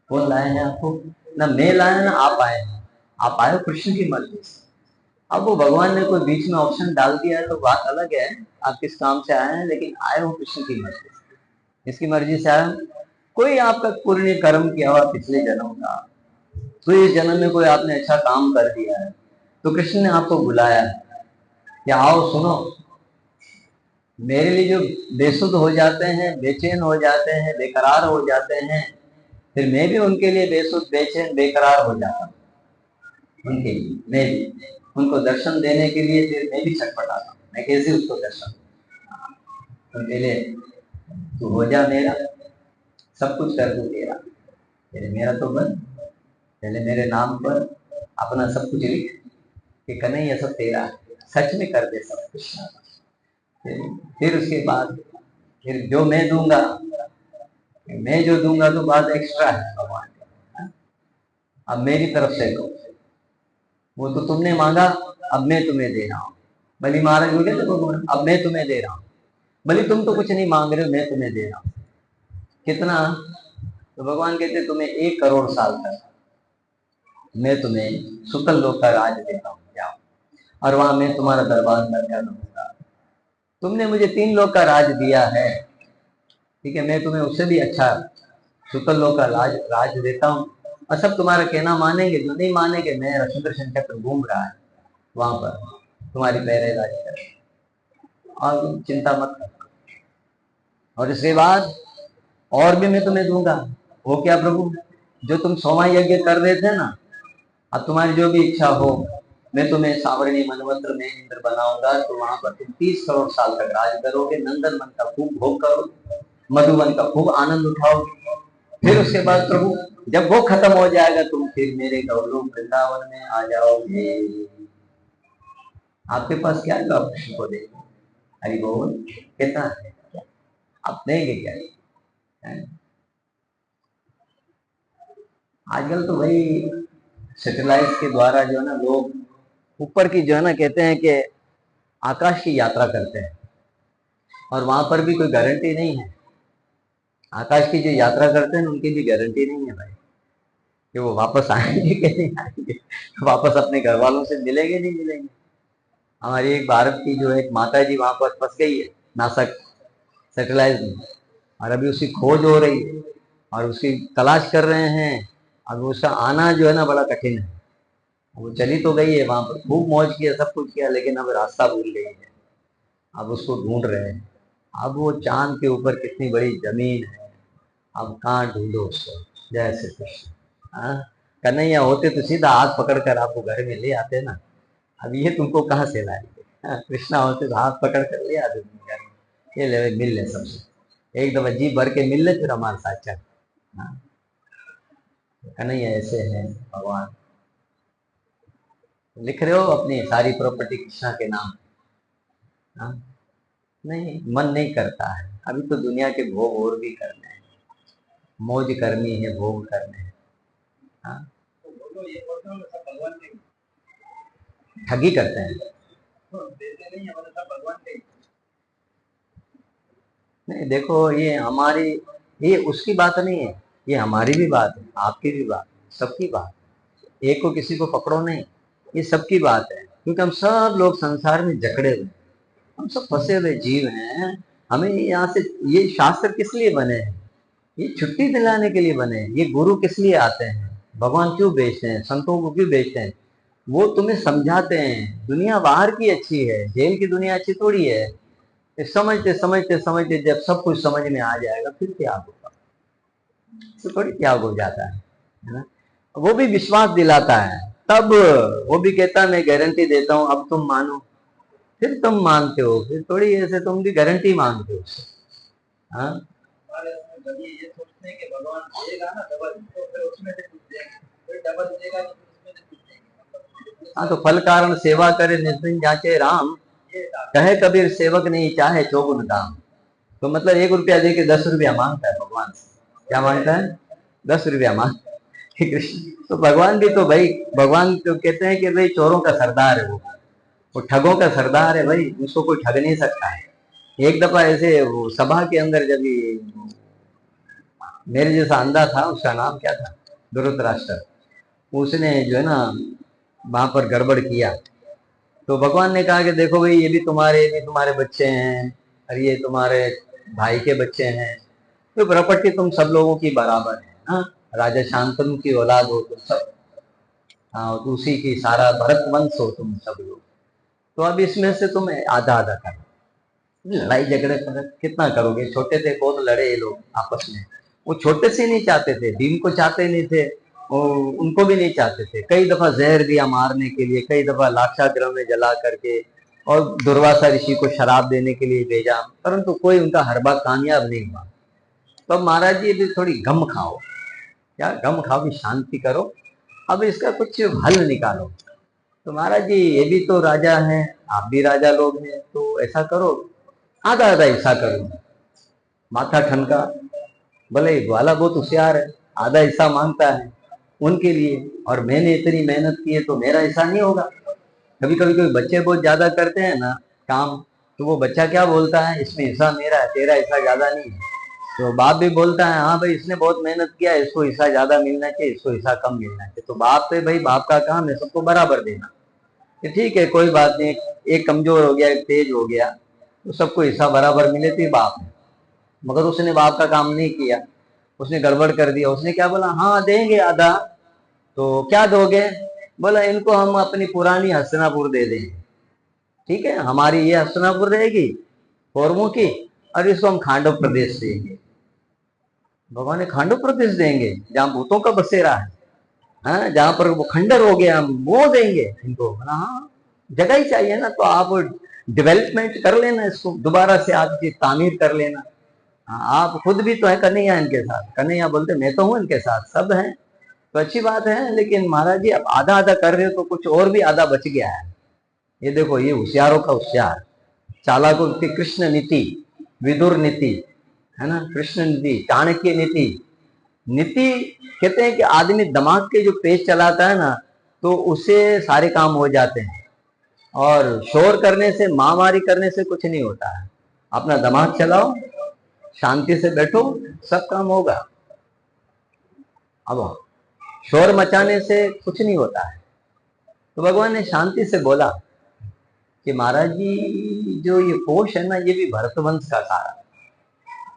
Speaker 1: कौन लाए हैं आपको, ना मैं लाया ना आप आए हैं, आप आए हो कृष्ण की मर्जी से। अब वो भगवान ने कोई बीच में ऑप्शन डाल दिया है तो बात अलग है, आप किस काम से आए हैं, लेकिन आए हो कृष्ण की मर्जी से, इसकी मर्जी से आए। कोई आपका पुण्य कर्म किया हुआ पिछले जन्म का, तो इस जन्म में कोई आपने अच्छा काम कर दिया है, तो कृष्ण ने आपको बुलाया है कि आओ सुनो। मेरे लिए जो बेसुध हो जाते हैं, बेचैन हो जाते हैं, बेकरार हो जाते हैं, फिर मैं भी उनके लिए बेसुध बेचैन बेकरार हो जाता हूँ, उनके लिए मैं भी उनको दर्शन देने के लिए फिर मैं भी छटपटाता हूँ, मैं कैसे उसको दर्शन, तो पहले तू हो जा मेरा, सब कुछ कर दूं तेरा, पहले मेरा तो बन, पहले मेरे नाम पर अपना सब कुछ लिख कि कन्हैया सब तेरा, सच में कर दे सब कुछ। फिर उसके बाद फिर जो मैं दूंगा, मैं जो दूंगा तो बात एक्स्ट्रा है भगवान की, अब मेरी तरफ से दो, वो तो तुमने मांगा, अब मैं तुम्हें दे रहा हूँ। बलि महाराज बोले तो भगवान अब मैं तुम्हें दे रहा हूँ, बलि तुम तो कुछ नहीं मांग रहे हो, मैं तुम्हें दे रहा हूँ। कितना, तो भगवान कहते तुम्हें 1 करोड़ साल तक, मैं तुम्हें सुतल लोक का राज देता हूँ, जाओ, और वहां मैं तुम्हारा दरबार करके रहूंगा। तुमने मुझे 3 लोक का राज दिया है, ठीक है, मैं तुम्हें उससे भी अच्छा सुतल लोक का राज देता हूँ। और सब तुम्हारा कहना मानेंगे, जो नहीं मानेंगे, मैं सुदर्शन चक्र घूम रहा है वहां पर, तुम्हारी पहरेदारी कर, और तुम चिंता मत करो। और इसके बाद और भी मैं तुम्हें दूंगा। वो क्या प्रभु? जो तुम सोमा यज्ञ कर रहे थे ना, अब तुम्हारी जो भी इच्छा हो, मैं तुम्हें सावरणी मनवंत्र में इंद्र बनाऊंगा, तो वहां पर तुम 30 करोड़ साल तक राज करोगे, नंदन मन का खूब भोग करोगे, मधुबन का खूब आनंद उठाओगे। फिर उसके बाद प्रभु जब वो खत्म हो जाएगा, तुम फिर मेरे गौलोक वृंदावन में आ जाओगे। आपके पास क्या है, आप कृष्ण को देखो। हरि बोल, कितना है, आप देंगे क्या है? आजकल तो भाई सैटेलाइट के द्वारा जो है ना, लोग ऊपर की जो है ना, कहते हैं कि आकाश की यात्रा करते हैं, और वहां पर भी कोई गारंटी नहीं है। आकाश की जो यात्रा करते हैं उनकी भी गारंटी नहीं है भाई, कि वो वापस आएंगे कि नहीं आएंगे, वापस अपने घर वालों से मिलेंगे नहीं मिलेंगे। हमारी एक भारत की जो एक माता जी वहां पर फंस गई है नासक सैटेलाइट में, और अभी उसकी खोज हो रही है और उसकी तलाश कर रहे हैं। अब उसका आना जो है ना बड़ा कठिन है। वो चली तो गई है, वहां पर खूब मौज किया, सब कुछ किया, लेकिन अब रास्ता भूल गई है। अब उसको ढूंढ रहे हैं। अब वो चांद के ऊपर कितनी बड़ी जमीन है, अब कहाँ ढूंढो उसको। जय श्री कृष्ण। हाँ, कन्हैया होते तो सीधा हाथ पकड़ कर आपको घर में ले आते ना। अब ये तुमको कहाँ से लाएंगे? हाँ, कृष्णा होते तो हाथ पकड़ कर ले आते तुम घर में। ये ले मिल ले सबसे, एक दफा जी भर के मिल ले, फिर हमारे साथ चल। हाँ, कन्हैया ऐसे हैं भगवान। लिख रहे हो अपनी सारी प्रॉपर्टी कृष्णा के नाम? हाँ, नहीं, मन नहीं करता है। अभी तो दुनिया के भोग और भी करने हैं, मौज करनी है, भोग करने हैं। हाँ, ठगी करते हैं। नहीं देखो, ये हमारी, ये उसकी बात नहीं है, ये हमारी भी बात है, आपकी भी बात है, सबकी बात है। एक को किसी को पकड़ो नहीं, ये सबकी बात है। क्योंकि हम सब लोग संसार में जकड़े हुए, हम सब फंसे हुए जीव हैं। हमें यहाँ से, ये शास्त्र किस लिए बने हैं? ये छुट्टी दिलाने के लिए बने हैं। ये गुरु किस लिए आते हैं? भगवान क्यों भेजते हैं? संतों को क्यों भेजते हैं? वो तुम्हें समझाते हैं दुनिया बाहर की अच्छी है, जेल की दुनिया अच्छी थोड़ी है। समझते समझते समझते जब सब कुछ समझ में आ जाएगा, फिर त्याग होगा, तो थोड़ी त्याग हो जाता है ना? वो भी विश्वास दिलाता है, तब वो भी कहता है मैं गारंटी देता हूँ, अब तुम मानो। फिर तुम मानते हो, फिर थोड़ी ऐसे तुम भी गारंटी मांगते हो। हाँ, हाँ, तो फल कारण सेवा करे निस्बिन जाचे राम, कहे कबीर सेवक नहीं चाहे चौगुन दाम। तो मतलब 1 रुपया दे के 10 रुपया मांगता है भगवान से। क्या मांगता है? 10 रुपया मांग। कृष्ण तो भगवान भी तो भाई, भगवान तो कहते हैं कि भाई चोरों का सरदार है वो ठगों का सरदार है भाई, उसको कोई ठग नहीं सकता है। एक दफा ऐसे वो सभा के अंदर जब मेरे जैसा अंधा था, उसका नाम क्या था, धृतराष्ट्र, उसने जो है ना वहां पर गड़बड़ किया। तो भगवान ने कहा कि देखो भाई, ये भी तुम्हारे बच्चे हैं, और ये तुम्हारे भाई के बच्चे हैं, तो प्रॉपर्टी तुम सब लोगों की बराबर है। हाँ, राजा शांतनु की औलाद हो तुम सब। हाँ, तो उसी की सारा भरत वंश हो तुम सब लोग। तो अब इसमें से तुम आधा आधा करो। लड़ाई झगड़े पर कितना करोगे? छोटे थे, बहुत लड़े ये लोग आपस में। वो छोटे से नहीं चाहते थे, भीम को चाहते नहीं थे, और उनको भी नहीं चाहते थे। कई दफा जहर दिया मारने के लिए, कई दफा लाक्षागृह में जला करके, और दुर्वासा ऋषि को शराब देने के लिए भेजा, परंतु कोई उनका हर बात कामयाब नहीं हुआ। तो अब महाराज जी भी थोड़ी गम खाओ, क्या गम खाओ की शांति करो, अब इसका कुछ हल निकालो। तो महाराज जी ये भी तो राजा हैं, आप भी राजा लोग हैं, तो ऐसा करो, आधा आधा हिस्सा करो। माथा ठनका, भले ग्वाला बहुत होशियार है, आधा हिस्सा मांगता है उनके लिए, और मैंने इतनी मेहनत की है तो मेरा हिस्सा नहीं होगा। कभी कभी कोई बच्चे बहुत ज्यादा करते हैं ना काम, तो वो बच्चा क्या बोलता है, इसमें हिस्सा मेरा है, तेरा हिस्सा ज्यादा नहीं है। तो बाप भी बोलता है हाँ भाई इसने बहुत मेहनत किया, इसको हिस्सा ज्यादा मिलना चाहिए, इसको हिस्सा कम मिलना चाहिए। तो बाप पे भाई बाप का काम है सबको बराबर देना, कि ठीक है कोई बात नहीं, एक कमजोर हो गया एक तेज हो गया तो सबको हिस्सा बराबर मिले तो बाप है। मगर उसने बाप का काम नहीं किया, उसने गड़बड़ कर दिया। उसने क्या बोला, हाँ देंगे आधा। तो क्या दोगे? बोला इनको हम अपनी पुरानी हस्तिनापुर दे देंगे, ठीक है हमारी ये हस्तिनापुर रहेगी कौरवों की, और इसको हम खांडव प्रदेश देंगे। भगवान ने खांडव प्रदेश देंगे जहाँ भूतों का बसेरा है, हाँ जहाँ पर वो खंडर हो गया हम वो देंगे इनको। हाँ जगह ही चाहिए ना, तो आप डेवलपमेंट कर लेना, इसको दोबारा से आप तामीर कर लेना। हाँ, आप खुद भी तो है कन्हैया इनके साथ, कन्हैया बोलते मैं तो हूँ इनके साथ, सब हैं तो अच्छी बात है। लेकिन महाराज जी अब आधा आधा कर रहे हो तो कुछ और भी आधा बच गया है। ये देखो ये होशियारों का होशियार, चालाकों की कृष्ण नीति, विदुर नीति है ना, कृष्ण नीति, चाणक्य नीति। नीति कहते हैं कि आदमी दिमाग के जो पेज चलाता है ना तो उससे सारे काम हो जाते हैं, और शोर करने से मारामारी करने से कुछ नहीं होता है। अपना दिमाग चलाओ, शांति से बैठो, सब काम होगा। अब शोर मचाने से कुछ नहीं होता है। तो भगवान ने शांति से बोला कि महाराज जी जो ये कोष है ना ये भी भरतवंश का सारा,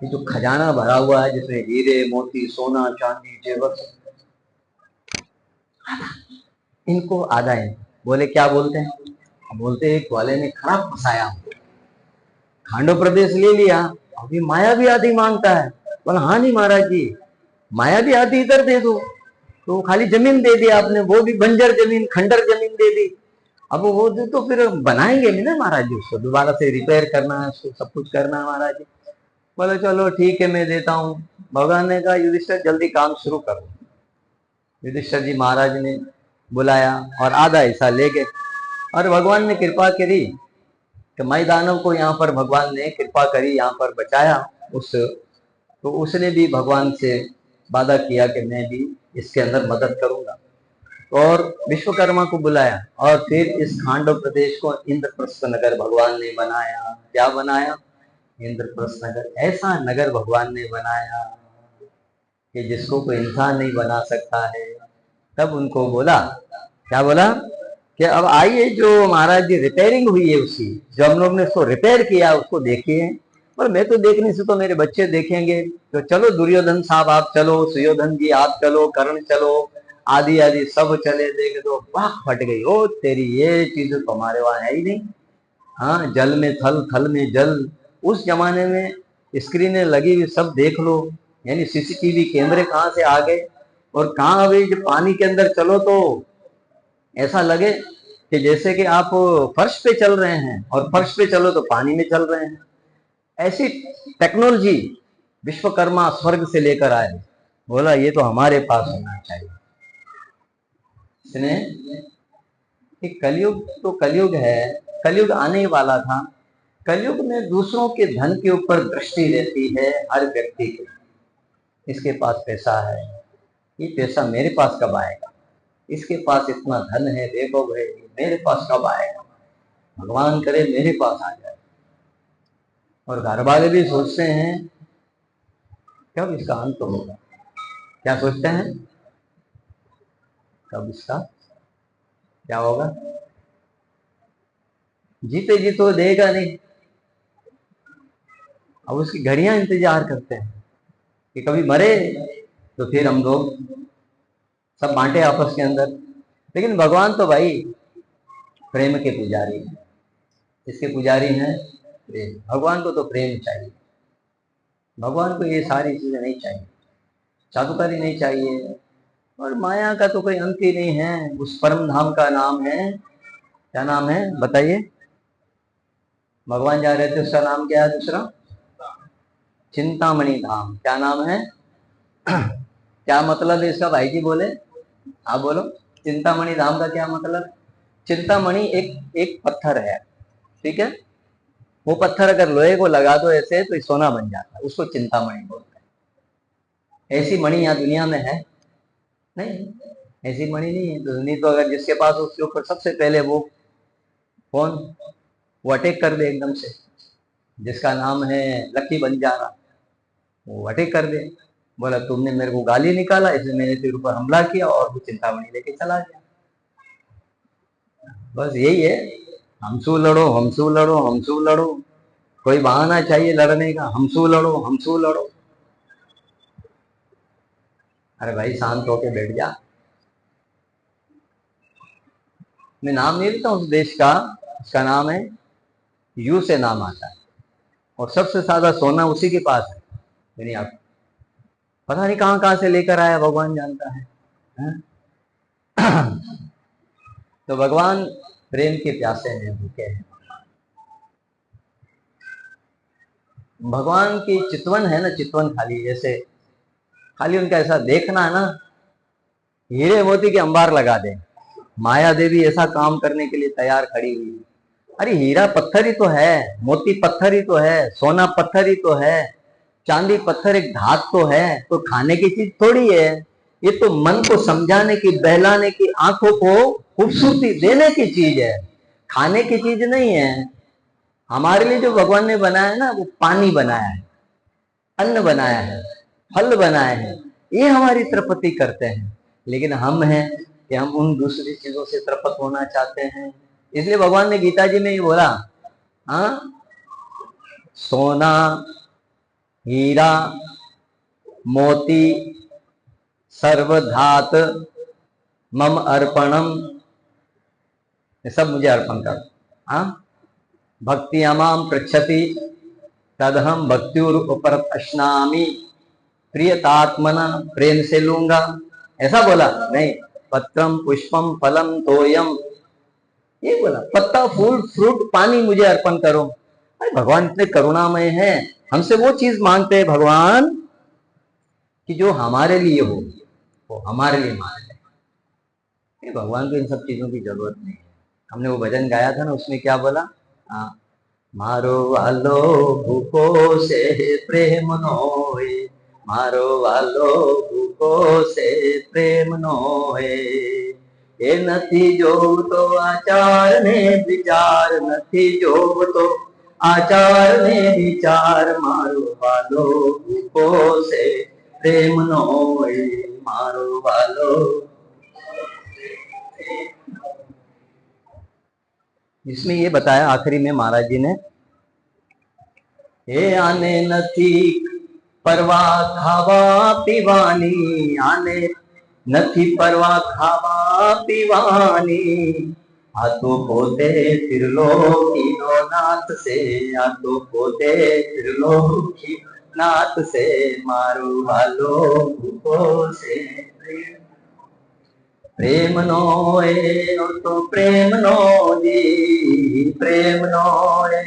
Speaker 1: ये जो खजाना भरा हुआ है जिसमें हीरे मोती सोना चांदी जेवर, इनको आधा है। बोले क्या बोलते हैं? बोलते एक वाले ने खराब फंसाया, खांडव प्रदेश ले लिया, अभी माया भी आधी मांगता है। बोला हाँ नहीं महाराज जी, माया भी आधी इधर दे दो। तो खाली जमीन दे दी आपने, वो भी बंजर जमीन खंडर जमीन दे दी। अब वो तो फिर बनाएंगे नहीं ना महाराज जी, उसको दोबारा से रिपेयर करना है, उसको सब कुछ करना है महाराज जी। बोले चलो ठीक है मैं देता हूँ। भगवान ने कहा युधिष्ठिर जल्दी काम शुरू करो। युधिष्ठिर जी महाराज ने बुलाया और आधा हिस्सा ले गए, और भगवान ने कृपा करी कि मई दानव को यहाँ पर भगवान ने कृपा करी, यहाँ पर बचाया उस, तो उसने भी भगवान से वादा किया कि मैं भी इसके अंदर मदद करूंगा, और विश्वकर्मा को बुलाया, और फिर इस खांडव प्रदेश को इंद्रप्रस्थ नगर भगवान ने बनाया। क्या बनाया? इंद्रप्रस्थ नगर। ऐसा नगर भगवान ने बनाया कि जिसको कोई इंसान नहीं बना सकता है। तब उनको बोला, क्या बोला कि अब आइए जो महाराज जी रिपेयरिंग हुई है उसकी, जो हम लोग ने उसको रिपेयर किया उसको देखिए। और मैं तो देखने से तो मेरे बच्चे देखेंगे, तो चलो दुर्योधन साहब आप चलो, सुयोधन जी आप चलो, कर्ण चलो, आदि आदि सब चले। देखे तो वाह फट गई, ओ तेरी ये चीज तो हमारे वहां है ही नहीं। हाँ जल में थल, थल में जल। उस जमाने में स्क्रीनें लगी हुई सब देख लो, यानी सीसीटीवी कैमरे कहाँ से आ गए। और कहाँ अभी जब पानी के अंदर चलो तो ऐसा लगे कि जैसे कि आप फर्श पे चल रहे हैं, और फर्श पे चलो तो पानी में चल रहे हैं। ऐसी टेक्नोलॉजी विश्वकर्मा स्वर्ग से लेकर आए। बोला ये तो हमारे पास होना चाहिए। इसने एक कलयुग तो कलयुग है, कलयुग आने वाला था। कलयुग में दूसरों के धन के ऊपर दृष्टि रहती है हर व्यक्ति की। इसके पास पैसा है, ये पैसा मेरे पास कब आएगा, इसके पास इतना धन है वैभव है, मेरे पास कब आएगा, भगवान करे मेरे पास आ जाए। और घर वाले भी सोचते हैं कब इसका अंत होगा। क्या सोचते हैं? कब इसका क्या होगा? जीते जी तो देगा नहीं, अब उसकी घड़ियां इंतजार करते हैं कि कभी मरे तो फिर हम लोग सब बांटे आपस के अंदर। लेकिन भगवान तो भाई प्रेम के पुजारी हैं, इसके पुजारी हैं प्रेम। भगवान को तो प्रेम चाहिए, भगवान को ये सारी चीजें नहीं चाहिए, चातुकारी नहीं चाहिए, और माया का तो कोई अंत ही नहीं है। उस परम धाम का नाम है, क्या नाम है बताइए? भगवान जा रहे थे उसका नाम क्या है दूसरा? चिंतामणि धाम। क्या नाम है? क्या मतलब है इसका भाई जी बोले, आप बोलो। चिंतामणि धाम का क्या मतलब? चिंतामणि एक एक पत्थर है, ठीक है। वो पत्थर अगर लोहे को लगा दो ऐसे तो सोना बन जाता है, उसको चिंतामणि बोलते हैं। ऐसी मणि यहाँ दुनिया में है नहीं, ऐसी मणि नहीं है। तो नहीं तो अगर जिसके पास उसके ऊपर सबसे पहले वो कौन, वो अटैक कर दे एकदम से, जिसका नाम है लकी बंजारा, वो अटैक कर दे। बोला तुमने मेरे को गाली निकाला इसलिए मैंने तेरे ऊपर हमला किया और वो चिंतामणि लेके चला गया। बस यही है, हमसू लड़ो हमसू लड़ो हमसू लड़ो, कोई बहाना चाहिए लड़ने का, हमसू लड़ो हमसू लड़ो। अरे भाई शांत होके बैठ जा। मैं नाम नहीं लेता उस देश का, उसका नाम है, यू से नाम आता है, और सबसे ज्यादा सोना उसी के पास है दुनिया को। पता नहीं कहां कहां से लेकर आया, भगवान जानता है, तो भगवान प्रेम के प्यासे हैं, भूखे हैं। भगवान की चितवन है ना, चितवन खाली, जैसे खाली उनका ऐसा देखना है ना, हीरे मोती के अंबार लगा दे। माया देवी ऐसा काम करने के लिए तैयार खड़ी हुई है। अरे हीरा पत्थर ही तो है, मोती पत्थर ही तो है, सोना पत्थर ही तो है, चांदी पत्थर एक धात तो है, तो खाने की चीज थोड़ी है। ये तो मन को समझाने की, बहलाने की, आंखों को खूबसूरती देने की चीज है, खाने की चीज नहीं है। हमारे लिए जो भगवान ने बनाया है ना, वो पानी बनाया है, अन्न बनाया है, फल बनाए हैं, ये हमारी तृप्ति करते हैं। लेकिन हम हैं कि हम उन दूसरी चीजों से तृप्त होना चाहते हैं। इसलिए भगवान ने गीता जी में ये बोला, हाँ, सोना हीरा मोती सर्वधात मम अर्पणम, ये सब मुझे अर्पण कर। हाँ, भक्ति अमाम पृच्छति तदहम भक्त्युर उपरतश्नामि, प्रियतात्मना, प्रेम से लूंगा, ऐसा बोला नहीं। पत्रम पुष्पम फलम तोयम, ये बोला, पत्ता फूल फ्रूट पानी मुझे अर्पण करो। अरे भगवान इतने करुणामय हैं, हमसे वो चीज मांगते हैं भगवान कि जो हमारे लिए हो, वो हमारे लिए मांग ले। भगवान को इन सब चीजों की जरूरत नहीं है। हमने वो भजन गाया था ना, उसमें क्या बोला, मारो वालो भूखो से प्रेम नोए, मारो वालो भूखो से प्रेम नोए, એ નથી જોવતો આચાર ને વિચાર, નથી જોવતો આચાર ને વિચાર, મારો વાલો ભૂખો છે પ્રેમ નો હોય, મારો વાલો। इसमें ये बताया आखिरी में महाराज जी ने, हे आने नथी परवा खावा पीवानी, आने नथी परवा खावा पीवानी, आ तो पोते त्रिलोकी नो नाथ से, आ तो पोते त्रिलोकी नाथ से, मारो वालो भूखो से प्रेम नो ए, ओ तो प्रेम नो जी, प्रेम नो ए,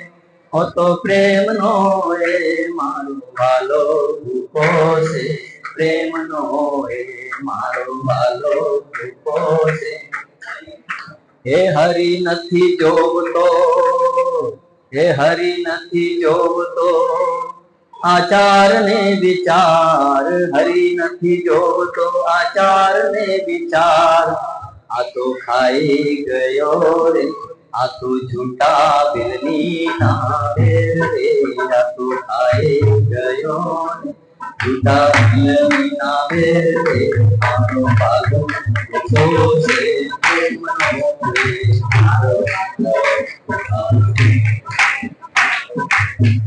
Speaker 1: ओ तो प्रेम नो ए, मारो वालो भूखो से प्रेम नो ए, मारो वालो भूखो से। हे हरि नथी जोवतो, हे हरि नथी जोवतो आचार ने विचार, हरि नथी जोवतो आचार ने विचार, आ तो खाई गयो रे, आ तो झूठा बिलनी ना रे, आ तो खाई गयो रे, झूठा बिलनी ना रे, मारो वालो भूखो से प्रेम नो रे,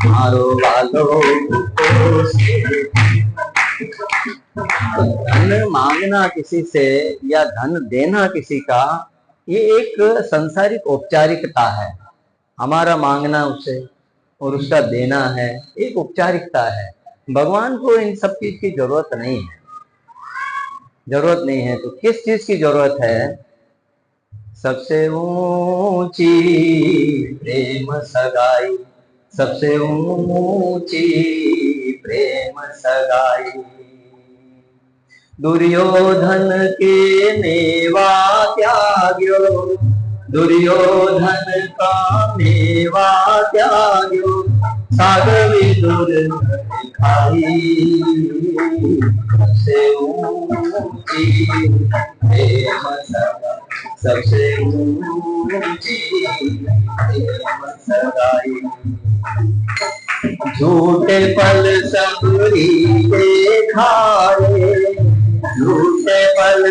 Speaker 1: मारो वालो भूखो से। धन मांगना किसी से या धन देना किसी का, ये एक संसारिक औपचारिकता है। हमारा मांगना उससे और उसका देना है, एक औपचारिकता है। भगवान को इन सब चीज की जरूरत नहीं है, जरूरत नहीं है। तो किस चीज की जरूरत है? सबसे ऊंची प्रेम सगाई, सबसे ऊंची प्रेम सगाई, दुर्योधन के मेवा त्याग्यो, दुर्योधन का मेवा त्याग्यो, सागर विदुर दिखाई, सबसे ऊंची प्रेम सगा, सबसे ऊंची प्रेम सगाई। झूठे फल सबरी देखाए, झूठे फल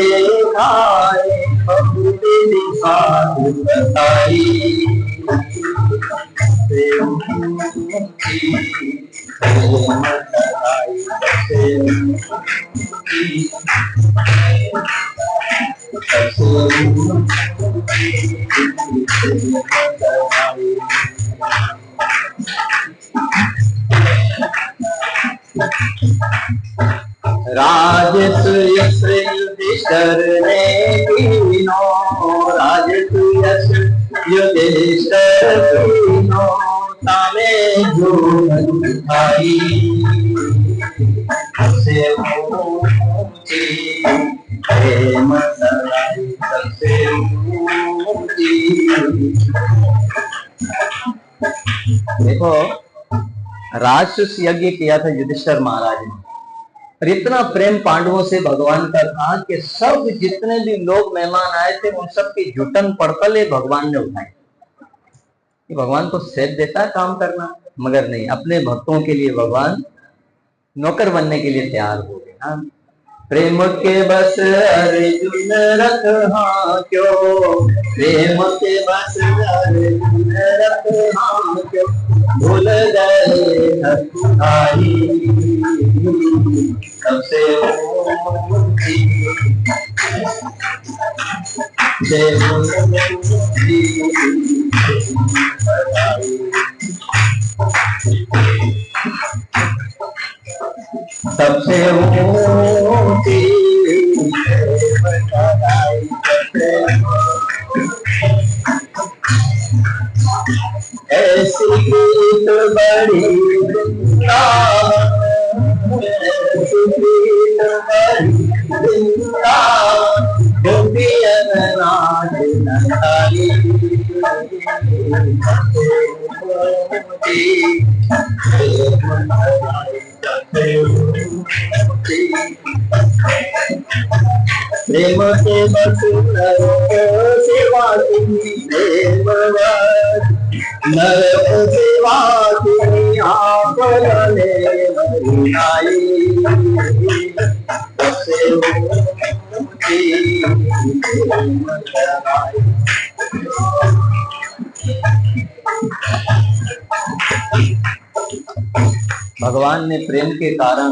Speaker 1: देखाए, बहुत साधु बताई, प्रेम सगाई, राजसूय युधिष्ठिर ने कीनो, राजसूय युधिष्ठिर कीनो, तामे जो भाई सबसे ऊंची प्रेम सगाई, सबसे ऊंची। देखो, राजसूय यज्ञ किया था युधिष्ठिर महाराज ने, और इतना प्रेम पांडवों से भगवान का था कि सब जितने भी लोग मेहमान आए थे उन सब की जुटन पड़तल भगवान ने उठाई। भगवान को सेध देता काम करना, मगर नहीं, अपने भक्तों के लिए भगवान नौकर बनने के लिए तैयार हो गए। हाँ, प्रेम के बस अर्जुन रथ हाँ क्यों, प्रेम के बस अर्जुन रथ हाँ क्यों, भूल गए भाई सबसे ऊंची सबसे ऊंची ऐसी गीत बड़ी प्रेम से बस सेवा प्रेम नरक सेवा आप सबसे भगवान ने प्रेम के कारण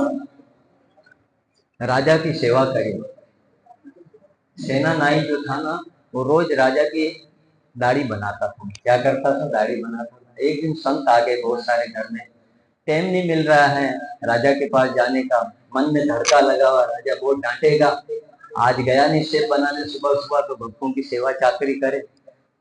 Speaker 1: राजा की सेवा करी। सेना नाई जो था ना, वो रोज राजा की दाढ़ी बनाता था। क्या करता था? दाढ़ी बनाता था। एक दिन संत आ गए बहुत सारे घर में, टाइम नहीं मिल रहा है राजा के पास जाने का, मन में धड़का लगा हुआ, राजा बहुत डांटेगा, आज गया नहीं सेब बनाने सुबह सुबह, तो भक्तों की सेवा चाकरी करे।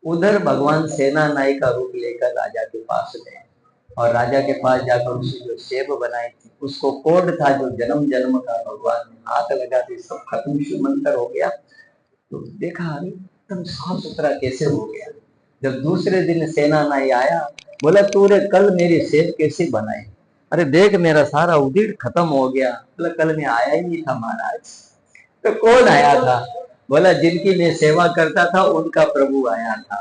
Speaker 1: उधर भगवान सेना नाई का रूप लेकर राजा के पास गए और राजा के पास जाकर उसने जो सेब बनाई थी, उसको कोड था जो जन्म जन्म का, भगवान ने हाथ लगा दी, सब खत्म, शुमंतर हो गया। तो देखा अरे एकदम साफ सुथरा कैसे हो गया। जब दूसरे दिन सेना नाई आया, बोला तूने कल मेरी सेब कैसे बनाई? अरे देख मेरा सारा उधीड़ खत्म हो गया। बोला कल मैं आया ही नहीं था महाराज। तो कौन आया था? बोला जिनकी मैं सेवा करता था उनका प्रभु आया था।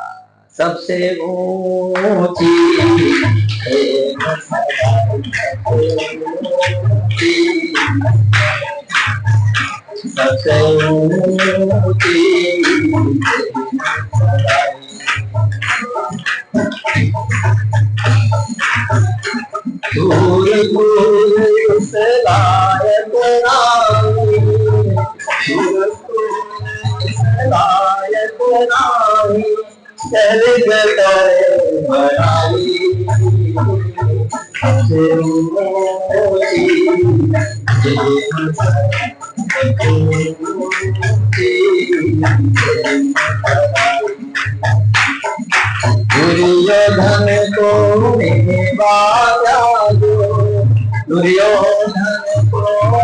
Speaker 1: सबसे ऊंची सबसे ऊंची दूर दूर से लायक रानी, दूर दूर से लायक रानी, चल गए बड़ाई सबसे ऊंची दुर्योधन को निवारा दो, दुर्योधन को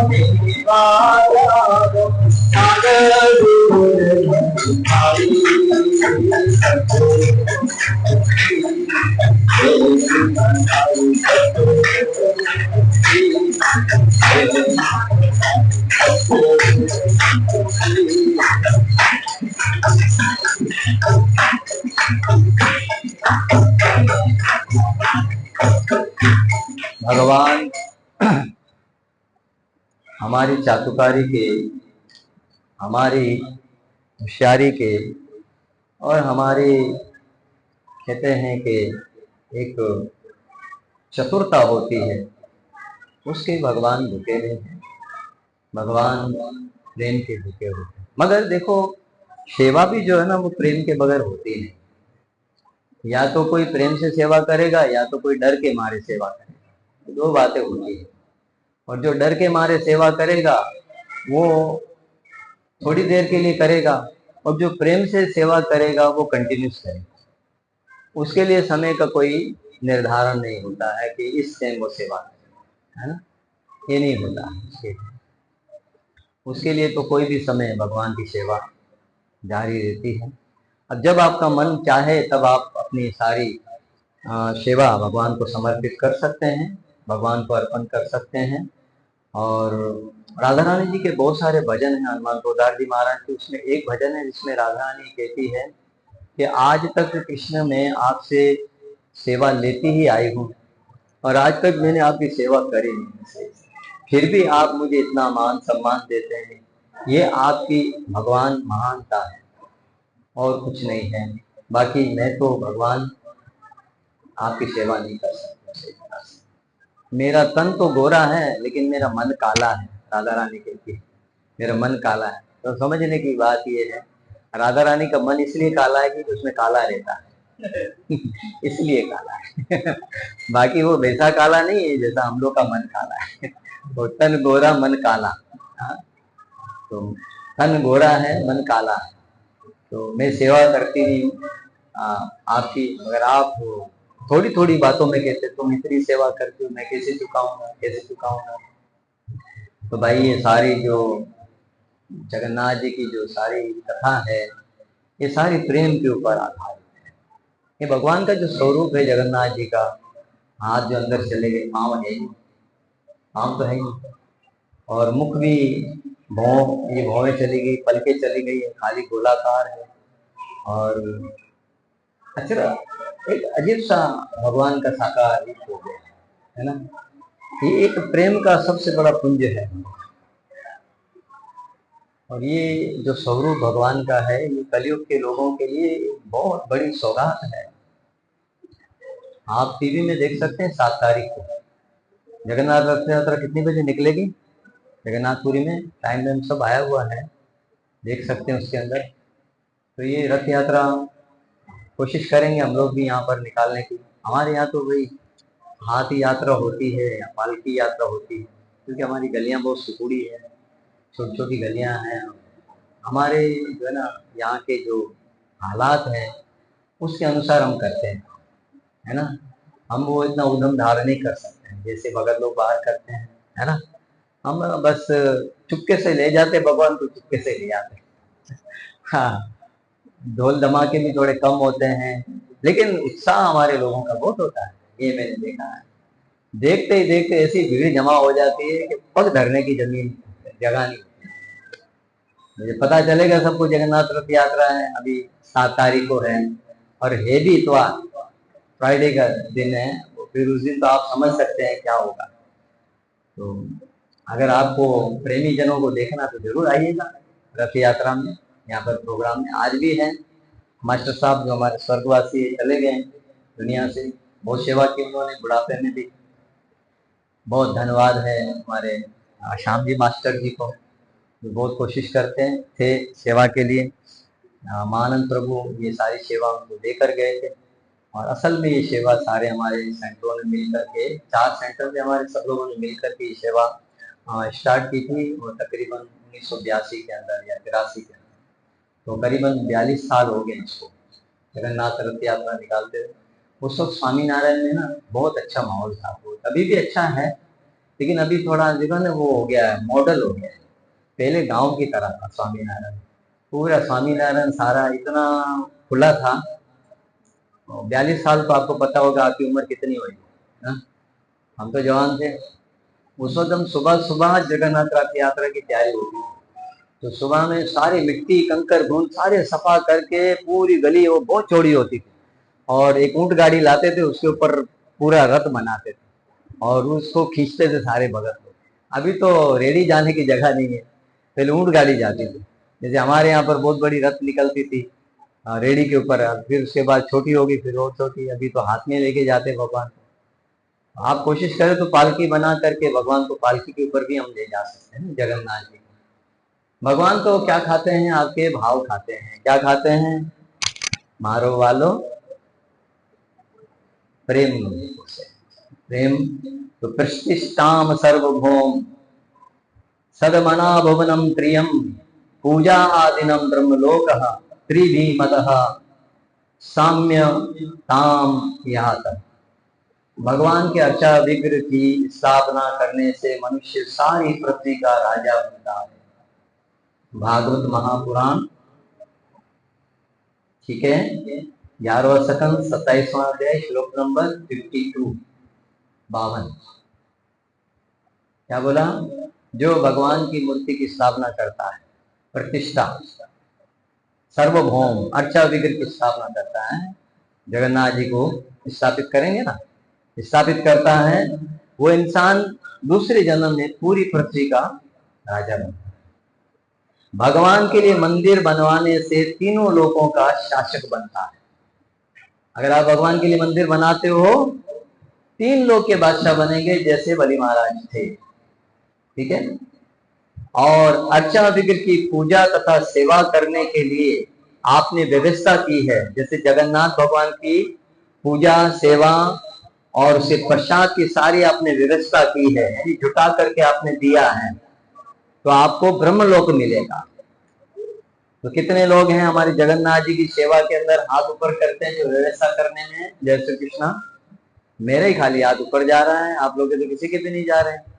Speaker 1: निवारा दो, सागर भाई भगवान हमारी चातुकारी के, हमारी होशियारी के और हमारी कहते हैं कि एक चतुरता होती है, उसके भगवान भूखे नहीं हैं। भगवान प्रेम के भूखे होते हैं। मगर देखो, सेवा भी जो है ना वो प्रेम के बगैर होती नहीं। या तो कोई प्रेम से सेवा करेगा या तो कोई डर के मारे सेवा करेगा, दो बातें होती है। और जो डर के मारे सेवा करेगा वो थोड़ी देर के लिए करेगा, और जो प्रेम से सेवा करेगा वो कंटिन्यूस करेगा। उसके लिए समय का कोई निर्धारण नहीं होता है कि इस टाइम वो सेवा करेगा, है ना, ये नहीं होता है। उसके लिए तो कोई भी समय भगवान की सेवा जारी रहती है। अब जब आपका मन चाहे तब आप अपनी सारी सेवा भगवान को समर्पित कर सकते हैं, भगवान को अर्पण कर सकते हैं। और राधा रानी जी के बहुत सारे भजन हैं, हनुमान गोदार जी महाराज के। उसमें एक भजन है जिसमें राधा रानी कहती है कि आज तक कृष्ण मैं आपसे सेवा लेती ही आई हूँ और आज तक मैंने आपकी सेवा करी नहीं, फिर भी आप मुझे इतना मान सम्मान देते हैं, ये आपकी भगवान महानता है और कुछ नहीं है। बाकी मैं तो भगवान आपकी सेवा नहीं कर सकता। मेरा तन तो गोरा है लेकिन मेरा मन काला है, राधा रानी कहती है मेरा मन काला है। तो समझने की बात ये है, राधा रानी का मन इसलिए काला है कि उसमें काला रहता है इसलिए काला है बाकी वो वैसा काला नहीं है जैसा हम लोग का मन काला है वो तन गोरा मन काला। तो तन गोरा है मन काला है, तो मैं सेवा करती नहीं हूँ आपकी। मगर आप थोड़ी थोड़ी बातों में कहते तुम इतनी सेवा करते हो, मैं कैसे चुकाऊंगा, कैसे चुकाऊंगा। तो भाई ये सारी जो जगन्नाथ जी की जो सारी कथा है ये सारी प्रेम के ऊपर आधारित है। ये भगवान का जो स्वरूप है जगन्नाथ जी का, हाथ जो अंदर चले गए, पाँव है ही, पाँव तो है ही, और मुख भी भौं, ये भौवें चली गई, पलकें चली गई है, खाली गोलाकार है। और अच्छा एक अजीब सा भगवान का साकार रूप हो गया है ना। ये एक प्रेम का सबसे बड़ा पुंज है और ये जो स्वरूप भगवान का है ये कलयुग के लोगों के लिए बहुत बड़ी सौगात है। आप टीवी में देख सकते हैं 7 तारीख को जगन्नाथ रथ यात्रा कितनी बजे निकलेगी जगन्नाथपुरी में, टाइम वाइम सब आया हुआ है, देख सकते हैं उसके अंदर। तो ये रथ यात्रा कोशिश करेंगे हम लोग भी यहाँ पर निकालने की। हमारे यहाँ तो भाई हाथी यात्रा होती है या पालकी यात्रा होती है, क्योंकि हमारी गलियाँ बहुत सुकुड़ी है, छोटी छोटी गलियाँ हैं। हमारे जो है ना यहाँ के जो हालात हैं उसके अनुसार हम करते हैं, है ना। हम वो इतना उद्यम धारण नहीं कर सकते हैं जैसे भगत लोग बाहर करते हैं, है ना। हम बस चुपके से ले जाते भगवान को, चुपके से ले आते। हाँ, ढोल धमाके भी थोड़े कम होते हैं लेकिन उत्साह हमारे लोगों का बहुत होता है, ये मैंने देखा है। देखते ही देखते ऐसी भीड़ जमा हो जाती है कि पग धरने की जमीन जगह नहीं। मुझे पता चलेगा सबको जगन्नाथ रथ यात्रा है, अभी 7 तारीख को है और है भी इतवार, फ्राइडे का दिन है, फिर उस दिन तो आप समझ सकते हैं क्या होगा। तो अगर आपको प्रेमी जनों को देखना तो जरूर आइएगा रथ यात्रा में, यहाँ पर प्रोग्राम में आज भी है। मास्टर साहब जो हमारे स्वर्गवासी चले गए दुनिया से, बहुत सेवा की उन्होंने बुढ़ापे में भी। बहुत धन्यवाद है हमारे श्याम जी मास्टर जी को, जो बहुत कोशिश करते थे सेवा के लिए। महानंद प्रभु ये सारी सेवा उनको देकर गए थे और असल में ये सेवा सारे हमारे सेंटरों ने मिलकर के, 4 सेंटर से हमारे सब लोगों ने मिलकर के ये सेवा स्टार्ट की थी और तकरीबन 1982 के अंदर या 83 के अंदर, तो करीबन 42 साल हो गए इसको जगन्नाथ रथ यात्रा निकालते हुए। उस वक्त स्वामीनारायण में ना बहुत अच्छा माहौल था, वो अभी भी अच्छा है लेकिन अभी थोड़ा जो है वो हो गया है, मॉडल हो गया है। पहले गांव की तरह था स्वामीनारायण, पूरा स्वामीनारायण सारा इतना खुला था। 42 साल तो आपको पता होगा, आपकी उम्र कितनी होगी, हाँ? हम तो जवान थे उस वक्त। हम सुबह सुबह जगन्नाथ रथ यात्रा की तैयारी होती थी, तो सुबह में सारी मिट्टी कंकर धूल सारे सफा करके पूरी गली, वो बहुत चौड़ी होती थी, और एक ऊंट गाड़ी लाते थे, उसके ऊपर पूरा रथ बनाते थे और उसको खींचते थे सारे भगत लोग। अभी तो रेडी जाने की जगह नहीं है, पहले ऊंट गाड़ी जाती थी। जैसे हमारे यहाँ पर बहुत बड़ी रथ निकलती थी रेडी के ऊपर, फिर उसके बाद छोटी होगी, फिर और छोटी, अभी तो हाथ में लेके जाते भगवान को। आप कोशिश करें तो पालकी बना करके भगवान को पालकी के ऊपर भी हम ले जा सकते हैं जगन्नाथ जी को। भगवान तो क्या खाते हैं, आपके भाव खाते हैं। क्या खाते हैं? मारो वालो प्रेम, प्रेम। तो प्रतिष्ठाम सर्वभौम सदमना भुवनम प्रियम पूजा आदिनम ब्रह्मलोक त्रिभीमत साम्य ताम यात। भगवान के अर्चा विग्रह की स्थापना करने से मनुष्य सारी पृथ्वी का राजा बनता है। भागवत महापुराण, ठीक है, 11वां सकंद 27वां अध्याय श्लोक नंबर 52, 52। क्या बोला? जो भगवान की मूर्ति की स्थापना करता है, प्रतिष्ठा, सर्वभौम अर्चा विग्रह की स्थापना करता है, जगन्नाथ जी को स्थापित करेंगे ना, स्थापित करता है, वो इंसान दूसरे जन्म में पूरी पृथ्वी का राजा बनता है। भगवान के लिए मंदिर बनवाने से तीनों लोकों का शासक बनता है। अगर आप भगवान के लिए मंदिर बनाते हो, 3 लोक के बादशाह बनेंगे, जैसे बलि महाराज थे, ठीक है। और अर्चा विग्रह की पूजा तथा सेवा करने के लिए आपने व्यवस्था की है, जैसे जगन्नाथ भगवान की पूजा सेवा और उसे प्रसाद की सारी आपने व्यवस्था की है, यानी जुटा करके आपने दिया है, तो आपको ब्रह्मलोक मिलेगा। तो कितने लोग हैं हमारे जगन्नाथ जी की सेवा के अंदर हाथ ऊपर करते हैं जो व्यवस्था करने में? जय श्री कृष्णा। मेरे ही खाली हाथ ऊपर जा रहा है, आप लोग तो किसी के भी नहीं जा रहे हैं।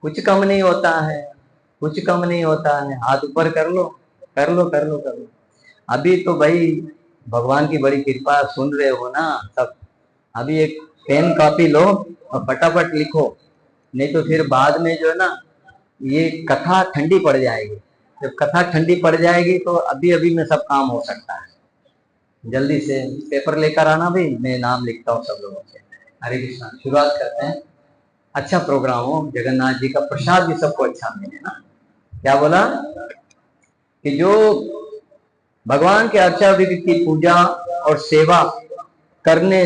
Speaker 1: कुछ कम नहीं होता है, कुछ कम नहीं होता है, हाथ ऊपर कर लो, कर लो, कर लो, कर लो। अभी तो भाई भगवान की बड़ी कृपा, सुन रहे हो ना सब। अभी एक पेन कॉपी लो और फटाफट लिखो, नहीं तो फिर बाद में जो है ना, ये कथा ठंडी पड़ जाएगी। जब कथा ठंडी पड़ जाएगी तो अभी अभी में सब काम हो सकता है। जल्दी से पेपर लेकर आना भाई, मैं नाम लिखता हूँ सब लोगों से। हरे कृष्णा। शुरुआत करते हैं। अच्छा प्रोग्राम हो, जगन्नाथ जी का प्रसाद भी सबको अच्छा मिले ना। क्या बोला कि जो भगवान के अर्चा विधि की पूजा और सेवा करने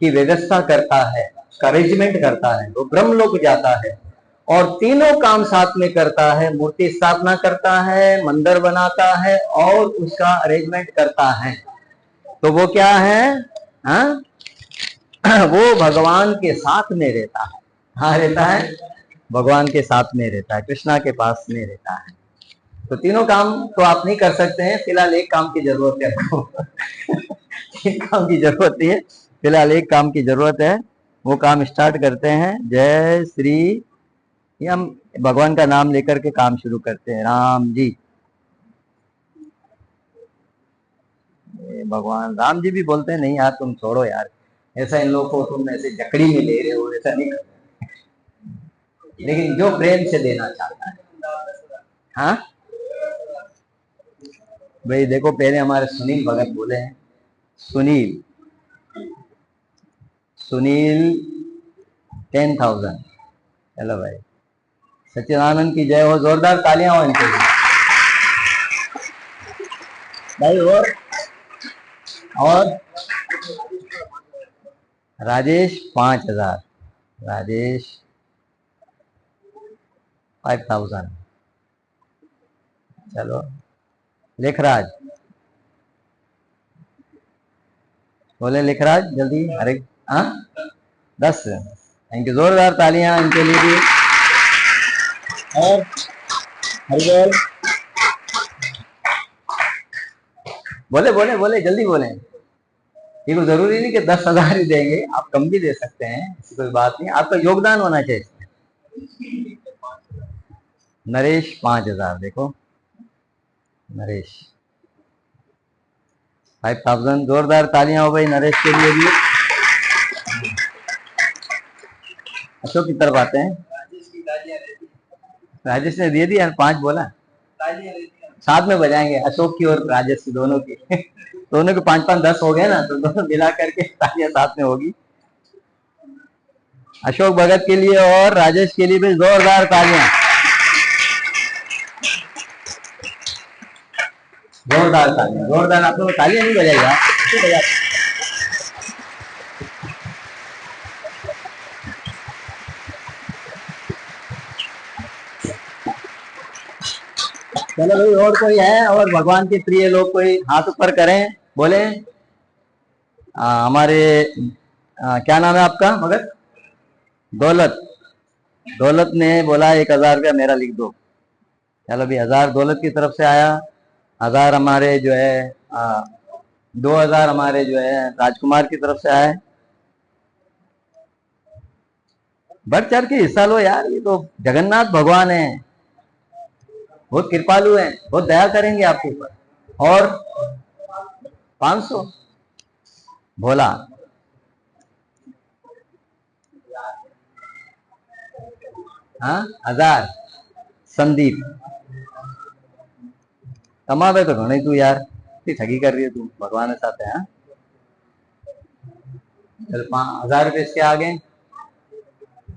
Speaker 1: की व्यवस्था करता है, उसका अरेंजमेंट करता है, वो ब्रह्मलोक जाता है और तीनों काम साथ में करता है। मूर्ति स्थापना करता है, मंदिर बनाता है और उसका अरेंजमेंट करता है। तो वो क्या है? हाँ? वो भगवान के साथ में रहता है। हाँ, रहता है, भगवान के साथ में रहता है, कृष्णा के पास में रहता है। तो तीनों काम तो आप नहीं कर सकते हैं, फिलहाल एक काम की जरूरत है आपको। एक काम की जरूरत है, फिलहाल एक काम की जरूरत है, वो काम स्टार्ट करते हैं। जय श्री, ये हम भगवान का नाम लेकर के काम शुरू करते हैं। राम जी, भगवान राम जी भी बोलते हैं, नहीं यार तुम छोड़ो यार, ऐसा इन लोगों को तुम ऐसे जकड़ी में ले रहे हो, ऐसा नहीं करते। लेकिन जो प्रेम से देना चाहता है, हाँ भाई देखो, पहले हमारे सुनील भगत बोले हैं, सुनील, सुनील 10,000। चलो भाई, सच्चिदानंद की जय हो, जोरदार तालियां हो इनके लिए भाई। और राजेश 5,000, राजेश 5,000। चलो लेखराज, बोले लेखराज जल्दी। अरे हाँ 10। थैंक यू, जोरदार तालियां इनके लिए भी। और हरिबोल, बोले बोले बोले जल्दी बोले। ये कोई जरूरी नहीं कि 10,000 ही देंगे, आप कम भी दे सकते हैं, ऐसी कोई बात नहीं, आपका योगदान होना चाहिए। नरेश 5,000, देखो नरेश 5,000, जोरदार तालियां हो भाई नरेश के लिए भी। अशोक की तरफ आते हैं। राजेश ने दे दिया, 5 बोला, साथ में बजाएंगे अशोक की और राजेश की, दोनों की। दोनों के 5-5 10 हो गए ना, तो दोनों मिला करके तालियां साथ में होगी। अशोक भगत के लिए और राजेश के लिए भी जोरदार तालियां, जोरदार तालियां, जोरदार। आप लोग तालियां नहीं बजाएगा, चलो भाई, और कोई है और भगवान के प्रिय लोग, कोई हाथ ऊपर करें, बोले। हमारे क्या नाम है आपका भगत? दौलत। दौलत ने बोला 1000 रुपया मेरा लिख दो। चलो भी 1000 दौलत की तरफ से आया, 1000 हमारे जो है 2000 हमारे जो है राजकुमार की तरफ से आए। बढ़ चढ़ के हिस्सा लो यार, ये तो जगन्नाथ भगवान है, बहुत कृपालु है, बहुत दया करेंगे आपके ऊपर। और 500 भोला, हाँ 1000 संदीप। कमावे तो घणे तू यार, ठगी कर रही है तू, भगवान के साथ है। चल 1000 रुपये इसके आगे,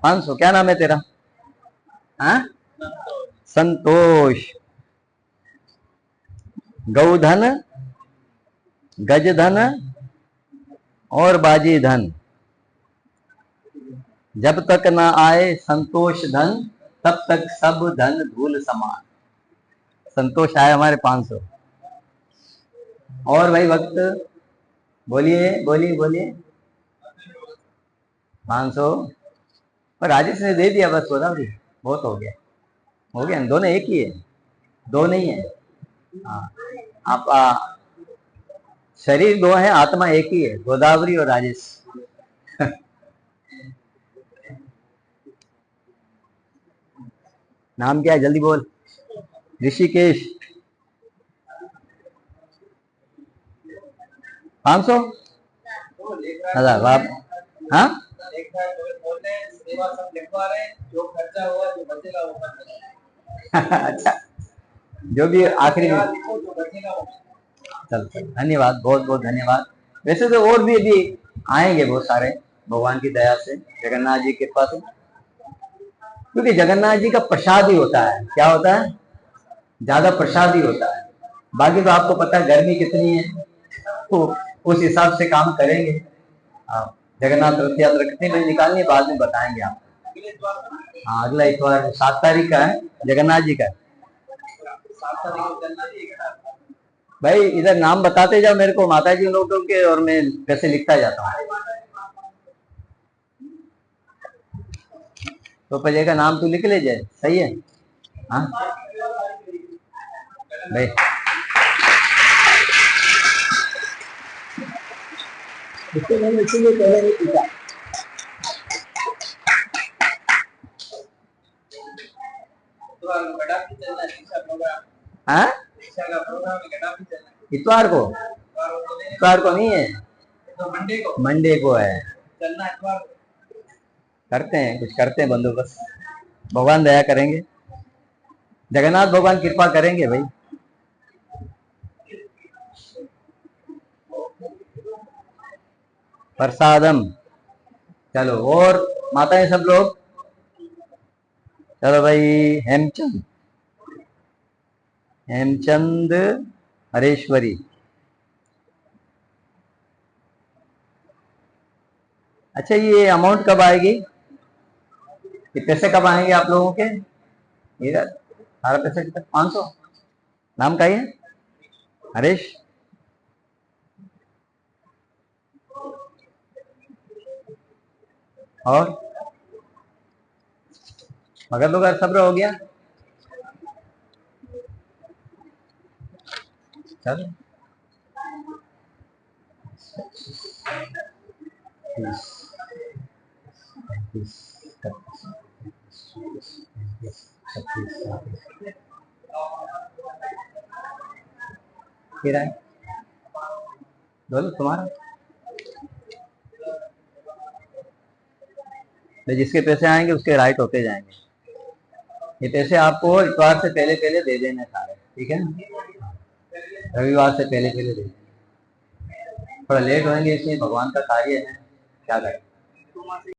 Speaker 1: 500। क्या नाम है तेरा? हाँ संतोष। गौधन, गजधन और बाजी धन, जब तक ना आए संतोष धन, तब तक सब धन धूल समान। संतोष आए हमारे 500। और भाई वक्त, बोलिए बोलिए बोलिए। 500 और राजेश ने दे दिया, बस गोदावरी बहुत हो गया, हो गया। दोनों एक ही है, दो नहीं है। हाँ, आप शरीर दो है, आत्मा एक ही है, गोदावरी और राजेश। नाम क्या है, जल्दी बोल। ऋषिकेश। 500 हजार आप। हाँ अच्छा, जो भी आखिरी में। चल चल, धन्यवाद, बहुत बहुत धन्यवाद। वैसे तो और भी अभी आएंगे बहुत सारे, भगवान की दया से, जगन्नाथ जी की कृपा से, क्योंकि जगन्नाथ जी का प्रसाद ही होता है। क्या होता है? ज्यादा प्रसाद ही होता है। बाकी तो आपको पता है गर्मी कितनी है, तो उस हिसाब से काम करेंगे। आप जगन्नाथ रथ यात्रा कितने बजे निकालनी है बाद में बताएंगे आप। हाँ अगला इतवार 7 तारीख का है, जगन्नाथ जी का। भाई इधर नाम बताते जाओ मेरे को माता जी लोगों के, और मैं पैसे लिखता जाता हूँ। तो पजे का नाम तू लिख ले जाए, सही है। हाँ भाई, इसको मैंने इसीलिए पहले नहीं पूछा। हाँ इतवार को? इतवार को नहीं है, मंडे को है। करते हैं, कुछ करते हैं बंदोबस्त, भगवान दया करेंगे, जगन्नाथ भगवान कृपा करेंगे भाई। प्रसादम। चलो और माताएं सब लोग, चलो भाई। हेमचंद, हेमचंद हरेश्वरी। अच्छा ये अमाउंट कब आएगी, ये पैसे कब आएंगे आप लोगों के? इधर सारा पैसा कितना? 500। नाम का ही है हरेश। और मगर लोग सब्र हो गया। चलो फिर आए, बोलो तुम्हारा तो जिसके पैसे आएंगे उसके राइट होते जाएंगे। ये पैसे आपको इतवार से पहले पहले दे देने सारे, ठीक है ना, रविवार से पहले पहले दे देने। थोड़ा लेट होंगे इसलिए भगवान का कार्य है, क्या करें।